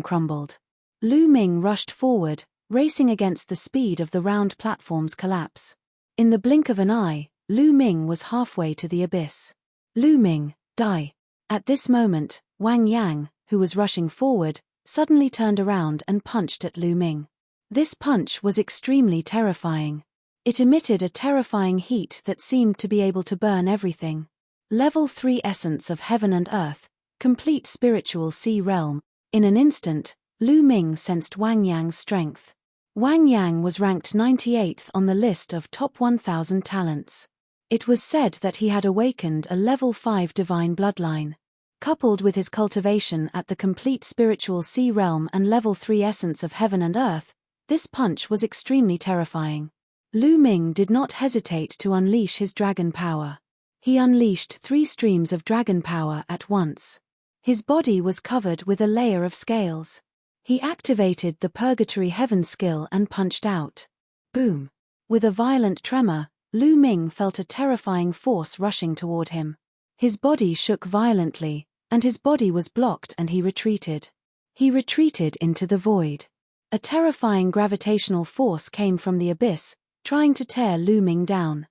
crumbled. Lu Ming rushed forward, racing against the speed of the round platform's collapse. In the blink of an eye, Lu Ming was halfway to the abyss. Lu Ming, die. At this moment, Wang Yang, who was rushing forward, suddenly turned around and punched at Lu Ming. This punch was extremely terrifying. It emitted a terrifying heat that seemed to be able to burn everything. Level 3 Essence of Heaven and Earth, complete spiritual sea realm. In an instant, Lu Ming sensed Wang Yang's strength. Wang Yang was ranked 98th on the list of top 1,000 talents. It was said that he had awakened a level 5 divine bloodline. Coupled with his cultivation at the complete spiritual sea realm and level 3 essence of heaven and earth, this punch was extremely terrifying. Lu Ming did not hesitate to unleash his dragon power. He unleashed 3 streams of dragon power at once. His body was covered with a layer of scales. He activated the Purgatory Heaven skill and punched out. Boom! With a violent tremor, Lu Ming felt a terrifying force rushing toward him. His body shook violently, and his body was blocked and he retreated. He retreated into the void. A terrifying gravitational force came from the abyss, trying to tear Lu Ming down.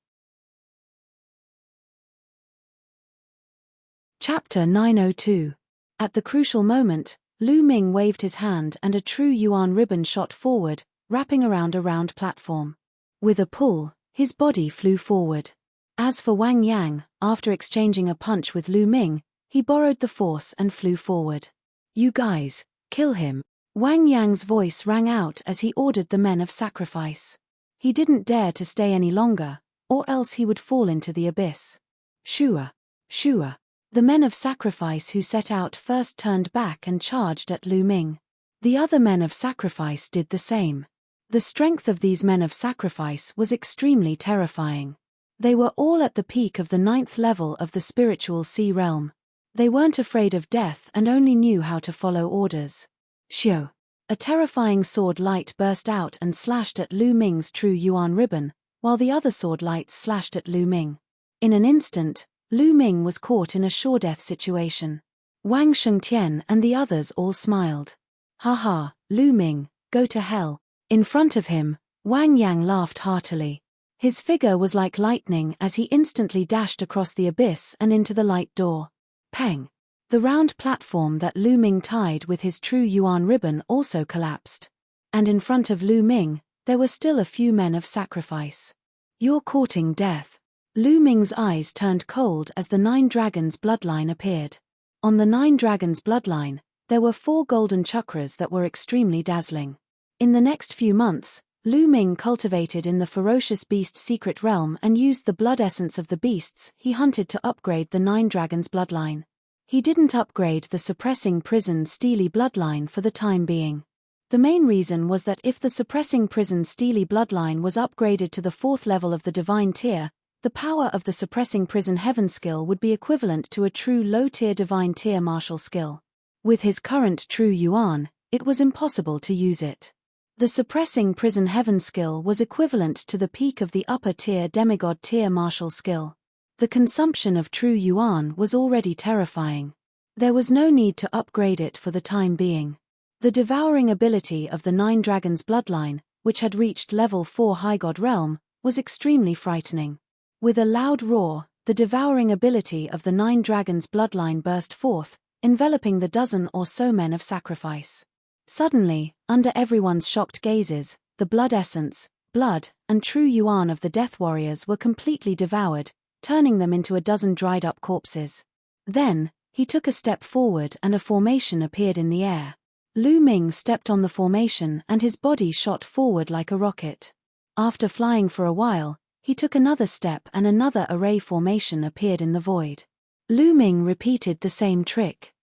Chapter 902. At the crucial moment, Lu Ming waved his hand and a true yuan ribbon shot forward, wrapping around a round platform. With a pull, his body flew forward. As for Wang Yang, after exchanging a punch with Lu Ming, he borrowed the force and flew forward. "You guys, kill him." Wang Yang's voice rang out as he ordered the men of sacrifice. He didn't dare to stay any longer, or else he would fall into the abyss. Shua! Shua! The men of sacrifice who set out first turned back and charged at Lu Ming. The other men of sacrifice did the same. The strength of these men of sacrifice was extremely terrifying. They were all at the peak of the 9th level of the spiritual sea realm. They weren't afraid of death and only knew how to follow orders. Shio! A terrifying sword light burst out and slashed at Lu Ming's true yuan ribbon, while the other sword lights slashed at Lu Ming. In an instant, Lu Ming was caught in a sure-death situation. Wang Shengtian and the others all smiled. "Ha, Lu Ming, go to hell." In front of him, Wang Yang laughed heartily. His figure was like lightning as he instantly dashed across the abyss and into the light door. Peng! The round platform that Lu Ming tied with his true yuan ribbon also collapsed. And in front of Lu Ming, there were still a few men of sacrifice. "You're courting death." Lu Ming's eyes turned cold as the 9 dragons bloodline appeared. On the 9 dragons bloodline, there were 4 golden chakras that were extremely dazzling. In the next few months, Lu Ming cultivated in the ferocious beast secret realm and used the blood essence of the beasts he hunted to upgrade the 9 dragons bloodline. He didn't upgrade the suppressing prison steely bloodline for the time being. The main reason was that if the suppressing prison steely bloodline was upgraded to the 4th level of the divine tier, the power of the suppressing prison heaven skill would be equivalent to a true low-tier divine tier martial skill. With his current true yuan, it was impossible to use it. The suppressing prison heaven skill was equivalent to the peak of the upper tier demigod tier martial skill. The consumption of true yuan was already terrifying. There was no need to upgrade it for the time being. The devouring ability of the 9 dragons bloodline, which had reached level 4 high god realm, was extremely frightening. With a loud roar, the devouring ability of the 9 dragons bloodline burst forth, enveloping the dozen or so men of sacrifice. Suddenly, under everyone's shocked gazes, the blood essence, blood, and true yuan of the death warriors were completely devoured, turning them into a dozen dried-up corpses. Then, he took a step forward and a formation appeared in the air. Lu Ming stepped on the formation and his body shot forward like a rocket. After flying for a while, he took another step and another array formation appeared in the void. Lu Ming repeated the same trick.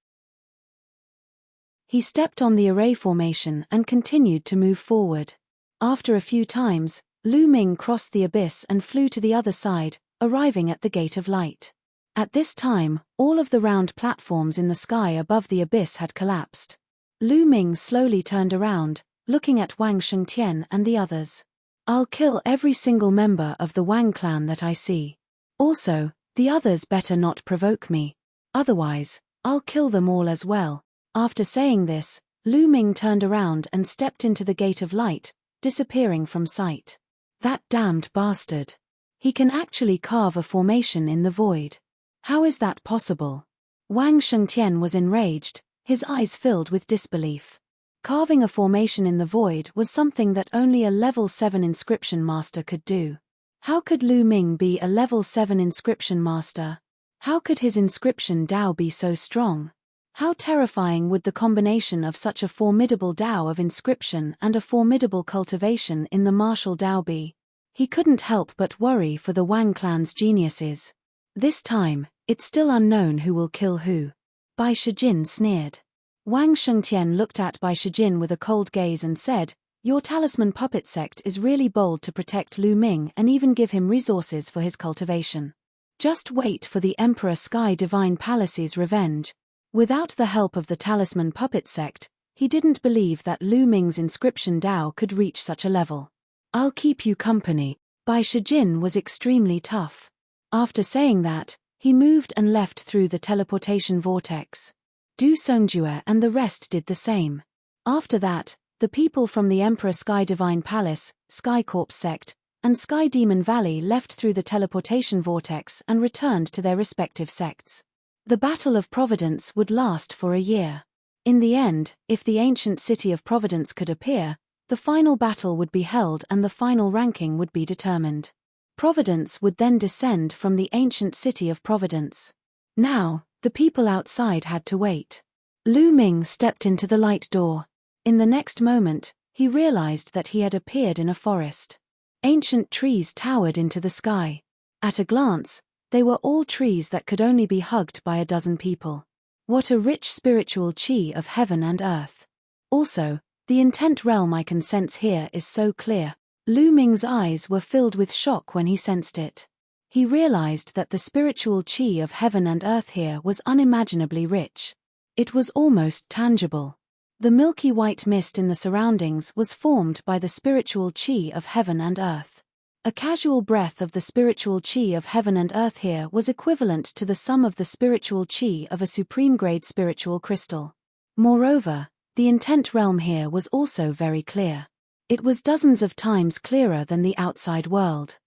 He stepped on the array formation and continued to move forward. After a few times, Lu Ming crossed the abyss and flew to the other side, arriving at the Gate of Light. At this time, all of the round platforms in the sky above the abyss had collapsed. Lu Ming slowly turned around, looking at Wang Shengtian and the others. "I'll kill every single member of the Wang clan that I see. Also, the others better not provoke me. Otherwise, I'll kill them all as well." After saying this, Lu Ming turned around and stepped into the Gate of Light, disappearing from sight. That damned bastard. He can actually carve a formation in the void. How is that possible? Wang Shengtian was enraged, his eyes filled with disbelief. Carving a formation in the void was something that only a level 7 inscription master could do. How could Lu Ming be a level 7 inscription master? How could his inscription Dao be so strong? How terrifying would the combination of such a formidable Dao of inscription and a formidable cultivation in the martial Dao be? He couldn't help but worry for the Wang clan's geniuses. This time, it's still unknown who will kill who. Bai Shijin sneered. Wang Shengtian looked at Bai Shijin with a cold gaze and said, "Your talisman puppet sect is really bold to protect Lu Ming and even give him resources for his cultivation. Just wait for the Emperor Sky Divine Palace's revenge." Without the help of the talisman puppet sect, he didn't believe that Lu Ming's inscription Dao could reach such a level. "I'll keep you company." Bai Shijin was extremely tough. After saying that, he moved and left through the teleportation vortex. Du Songjue and the rest did the same. After that, the people from the Emperor Sky Divine Palace, Sky Corps sect, and Sky Demon Valley left through the teleportation vortex and returned to their respective sects. The Battle of Providence would last for a year. In the end, if the ancient city of Providence could appear, the final battle would be held and the final ranking would be determined. Providence would then descend from the ancient city of Providence. Now, the people outside had to wait. Lu Ming stepped into the light door. In the next moment, he realized that he had appeared in a forest. Ancient trees towered into the sky. At a glance, they were all trees that could only be hugged by a dozen people. What a rich spiritual chi of heaven and earth. Also, the intent realm I can sense here is so clear. Lu Ming's eyes were filled with shock when he sensed it. He realized that the spiritual chi of heaven and earth here was unimaginably rich. It was almost tangible. The milky white mist in the surroundings was formed by the spiritual chi of heaven and earth. A casual breath of the spiritual chi of heaven and earth here was equivalent to the sum of the spiritual chi of a supreme-grade spiritual crystal. Moreover, the intent realm here was also very clear. It was dozens of times clearer than the outside world.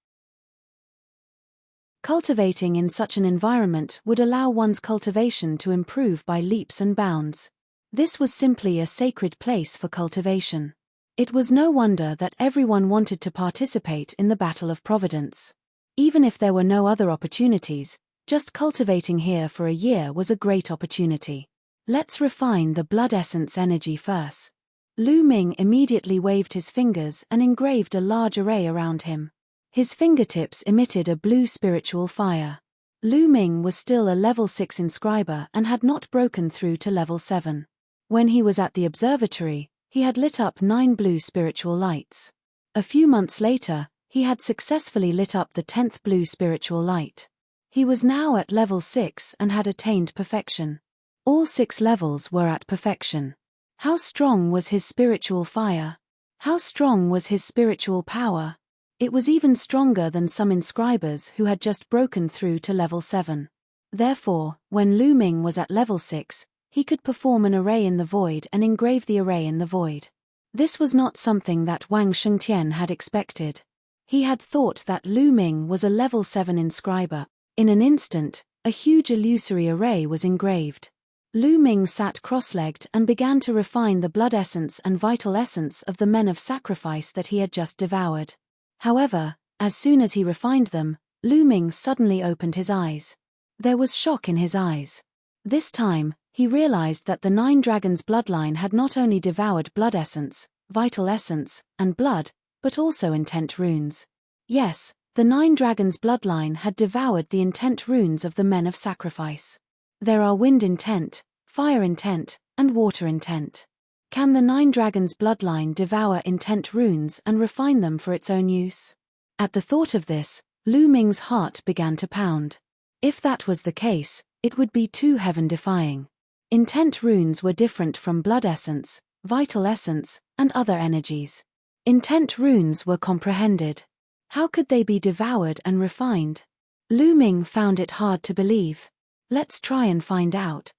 Cultivating in such an environment would allow one's cultivation to improve by leaps and bounds. This was simply a sacred place for cultivation. It was no wonder that everyone wanted to participate in the Battle of Providence. Even if there were no other opportunities, just cultivating here for a year was a great opportunity. Let's refine the blood essence energy first. Lu Ming immediately waved his fingers and engraved a large array around him. His fingertips emitted a blue spiritual fire. Lu Ming was still a level 6 inscriber and had not broken through to level 7. When he was at the observatory, he had lit up 9 blue spiritual lights. A few months later, he had successfully lit up the 10th blue spiritual light. He was now at level 6 and had attained perfection. All 6 levels were at perfection. How strong was his spiritual fire? How strong was his spiritual power? It was even stronger than some inscribers who had just broken through to level 7. Therefore, when Lu Ming was at level 6, he could perform an array in the void and engrave the array in the void. This was not something that Wang Shengtian had expected. He had thought that Lu Ming was a level 7 inscriber. In an instant, a huge illusory array was engraved. Lu Ming sat cross-legged and began to refine the blood essence and vital essence of the men of sacrifice that he had just devoured. However, as soon as he refined them, Lu Ming suddenly opened his eyes. There was shock in his eyes. This time, he realized that the 9 dragons' bloodline had not only devoured blood essence, vital essence, and blood, but also intent runes. Yes, the 9 dragons' bloodline had devoured the intent runes of the men of sacrifice. There are wind intent, fire intent, and water intent. Can the 9 dragons' bloodline devour intent runes and refine them for its own use? At the thought of this, Lu Ming's heart began to pound. If that was the case, it would be too heaven-defying. Intent runes were different from blood essence, vital essence, and other energies. Intent runes were comprehended. How could they be devoured and refined? Lu Ming found it hard to believe. Let's try and find out.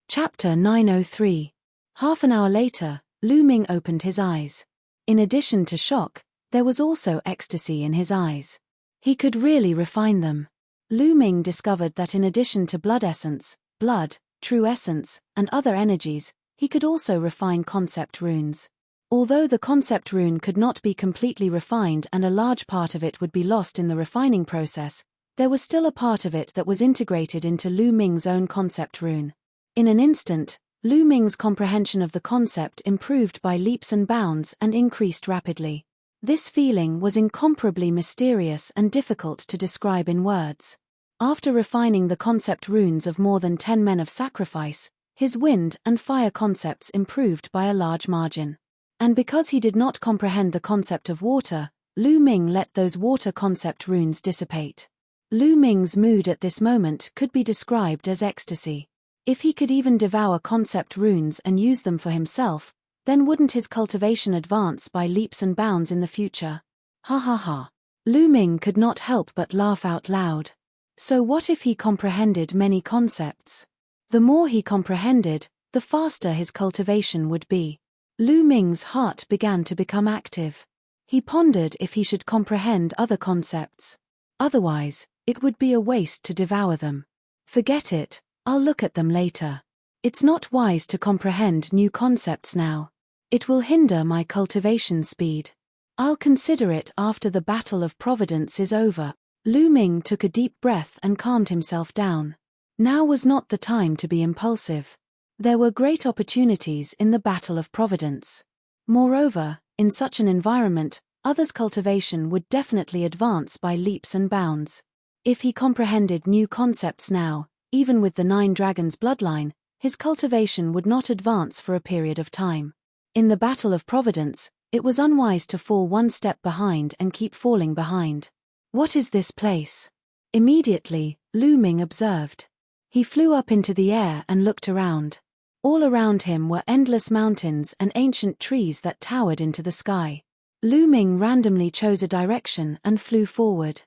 Chapter 903. Half an hour later, Lu Ming opened his eyes. In addition to shock, there was also ecstasy in his eyes. He could really refine them. Lu Ming discovered that in addition to blood essence, blood, true essence, and other energies, he could also refine concept runes. Although the concept rune could not be completely refined and a large part of it would be lost in the refining process, there was still a part of it that was integrated into Lu Ming's own concept rune. In an instant, Lu Ming's comprehension of the concept improved by leaps and bounds and increased rapidly. This feeling was incomparably mysterious and difficult to describe in words. After refining the concept runes of more than 10 men of sacrifice, his wind and fire concepts improved by a large margin. And because he did not comprehend the concept of water, Lu Ming let those water concept runes dissipate. Lu Ming's mood at this moment could be described as ecstasy. If he could even devour concept runes and use them for himself, then wouldn't his cultivation advance by leaps and bounds in the future? Ha ha ha. Lu Ming could not help but laugh out loud. So what if he comprehended many concepts? The more he comprehended, the faster his cultivation would be. Lu Ming's heart began to become active. He pondered if he should comprehend other concepts. Otherwise, it would be a waste to devour them. Forget it, I'll look at them later. It's not wise to comprehend new concepts now. It will hinder my cultivation speed. I'll consider it after the battle of providence is over. Lu Ming took a deep breath and calmed himself down. Now was not the time to be impulsive. There were great opportunities in the battle of providence. Moreover, in such an environment, others' cultivation would definitely advance by leaps and bounds. If he comprehended new concepts now, even with the 9 dragons bloodline, his cultivation would not advance for a period of time. In the battle of providence, it was unwise to fall one step behind and keep falling behind. What is this place? Immediately, Lu Ming observed. He flew up into the air and looked around. All around him were endless mountains and ancient trees that towered into the sky. Lu Ming randomly chose a direction and flew forward.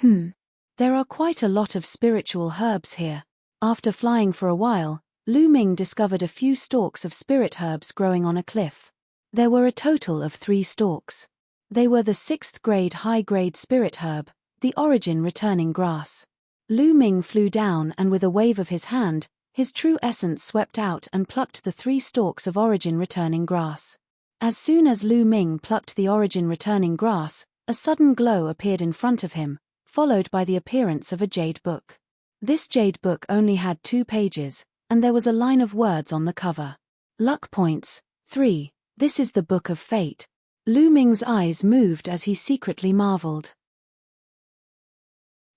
There are quite a lot of spiritual herbs here. After flying for a while, Lu Ming discovered a few stalks of spirit herbs growing on a cliff. There were a total of 3 stalks. They were the 6th grade high-grade spirit herb, the origin returning grass. Lu Ming flew down and with a wave of his hand, his true essence swept out and plucked the 3 stalks of origin returning grass. As soon as Lu Ming plucked the origin returning grass, a sudden glow appeared in front of him, followed by the appearance of a jade book. This jade book only had 2 pages, and there was a line of words on the cover. Luck points, 3. This is the Book of Fate. Lu Ming's eyes moved as he secretly marveled.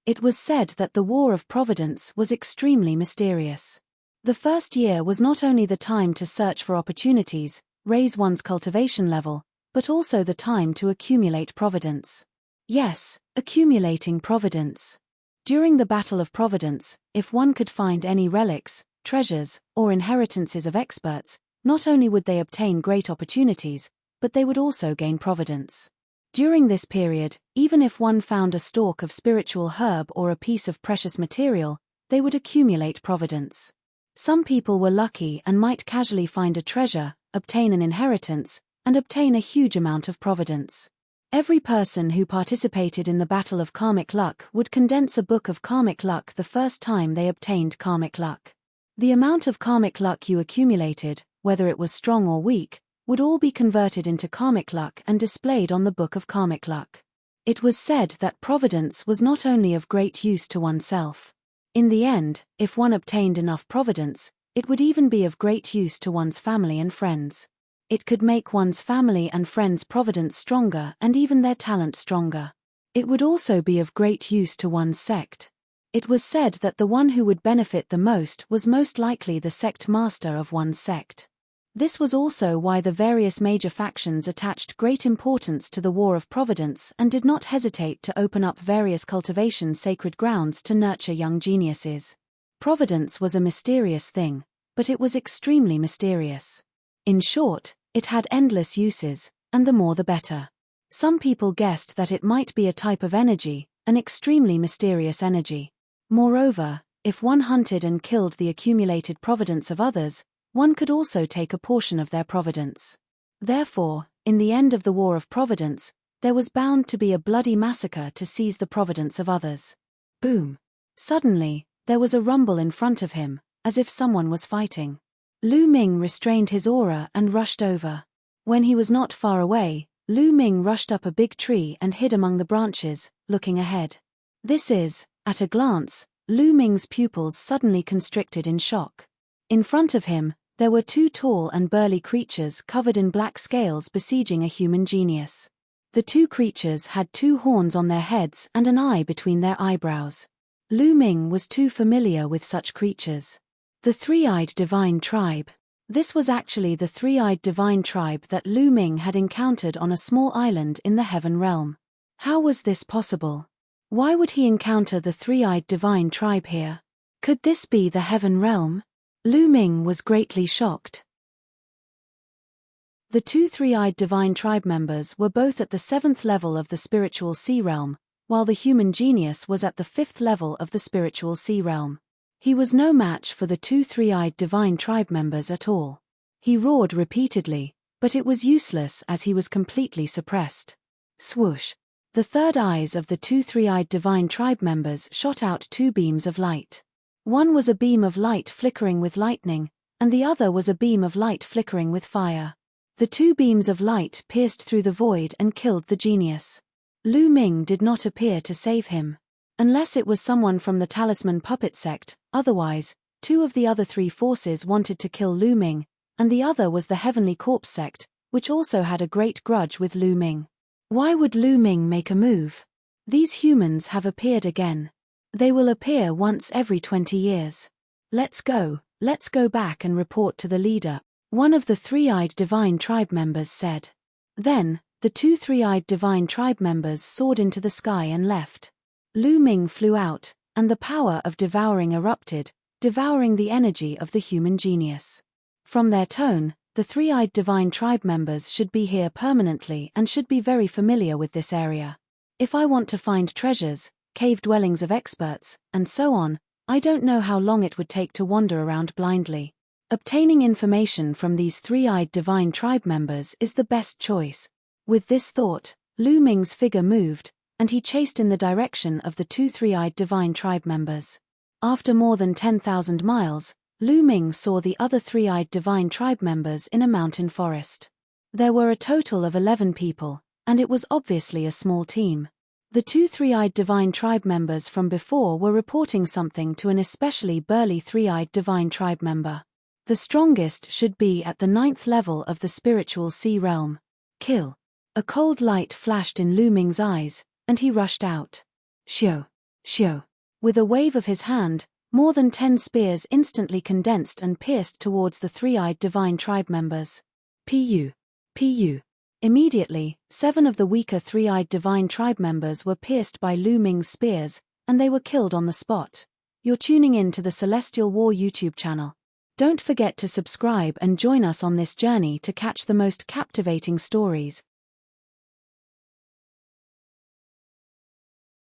It was said that the War of Providence was extremely mysterious. The first year was not only the time to search for opportunities, raise one's cultivation level, but also the time to accumulate providence. Yes, accumulating providence. During the Battle of Providence, if one could find any relics, treasures, or inheritances of experts, not only would they obtain great opportunities, but they would also gain providence. During this period, even if one found a stalk of spiritual herb or a piece of precious material, they would accumulate providence. Some people were lucky and might casually find a treasure, obtain an inheritance, and obtain a huge amount of providence. Every person who participated in the Battle of Karmic Luck would condense a book of karmic luck the first time they obtained karmic luck. The amount of karmic luck you accumulated, whether it was strong or weak, would all be converted into karmic luck and displayed on the Book of Karmic Luck. It was said that providence was not only of great use to oneself. In the end, if one obtained enough providence, it would even be of great use to one's family and friends. It could make one's family and friends' providence stronger and even their talent stronger. It would also be of great use to one's sect. It was said that the one who would benefit the most was most likely the sect master of one's sect. This was also why the various major factions attached great importance to the War of Providence and did not hesitate to open up various cultivation sacred grounds to nurture young geniuses. Providence was a mysterious thing, but it was extremely mysterious. In short, it had endless uses, and the more the better. Some people guessed that it might be a type of energy, an extremely mysterious energy. Moreover, if one hunted and killed the accumulated providence of others, one could also take a portion of their providence. Therefore, in the end of the War of Providence, there was bound to be a bloody massacre to seize the providence of others. Boom! Suddenly, there was a rumble in front of him, as if someone was fighting. Lu Ming restrained his aura and rushed over. When he was not far away, Lu Ming rushed up a big tree and hid among the branches, looking ahead. At a glance, Lu Ming's pupils suddenly constricted in shock. In front of him, there were 2 tall and burly creatures covered in black scales besieging a human genius. The 2 creatures had 2 horns on their heads and an eye between their eyebrows. Lu Ming was too familiar with such creatures. The three-eyed divine tribe. This was actually the three-eyed divine tribe that Lu Ming had encountered on a small island in the Heaven Realm. How was this possible? Why would he encounter the three-eyed divine tribe here? Could this be the Heaven Realm? Lu Ming was greatly shocked. The two three-eyed divine tribe members were both at the 7th level of the spiritual sea realm, while the human genius was at the 5th level of the spiritual sea realm. He was no match for the two three-eyed divine tribe members at all. He roared repeatedly, but it was useless as he was completely suppressed. Swoosh! The third eyes of the two three-eyed divine tribe members shot out two beams of light. One was a beam of light flickering with lightning, and the other was a beam of light flickering with fire. The two beams of light pierced through the void and killed the genius. Lu Ming did not appear to save him. Unless it was someone from the Talisman Puppet sect, otherwise, two of the other three forces wanted to kill Lu Ming, and the other was the Heavenly Corpse sect, which also had a great grudge with Lu Ming. Why would Lu Ming make a move? These humans have appeared again. They will appear once every 20 years. Let's go back and report to the leader, one of the three-eyed divine tribe members said. Then, the two three-eyed divine tribe members soared into the sky and left. Lu Ming flew out, and the power of devouring erupted, devouring the energy of the human genius. From their tone, the three-eyed divine tribe members should be here permanently and should be very familiar with this area. If I want to find treasures, cave dwellings of experts, and so on, I don't know how long it would take to wander around blindly. Obtaining information from these three-eyed divine tribe members is the best choice. With this thought, Lu Ming's figure moved, and he chased in the direction of the two three-eyed divine tribe members. After more than 10,000 miles, Lu Ming saw the other three-eyed divine tribe members in a mountain forest. There were a total of 11 people, and it was obviously a small team. The two three-eyed divine tribe members from before were reporting something to an especially burly three-eyed divine tribe member. The strongest should be at the 9th level of the spiritual sea realm. Kill. A cold light flashed in Lu Ming's eyes, and he rushed out. Shio. Shio. With a wave of his hand, more than 10 spears instantly condensed and pierced towards the three-eyed divine tribe members. Pu. Pu. Immediately, 7 of the weaker three-eyed divine tribe members were pierced by Lu Ming's spears, and they were killed on the spot. You're tuning in to the Celestial War YouTube channel. Don't forget to subscribe and join us on this journey to catch the most captivating stories.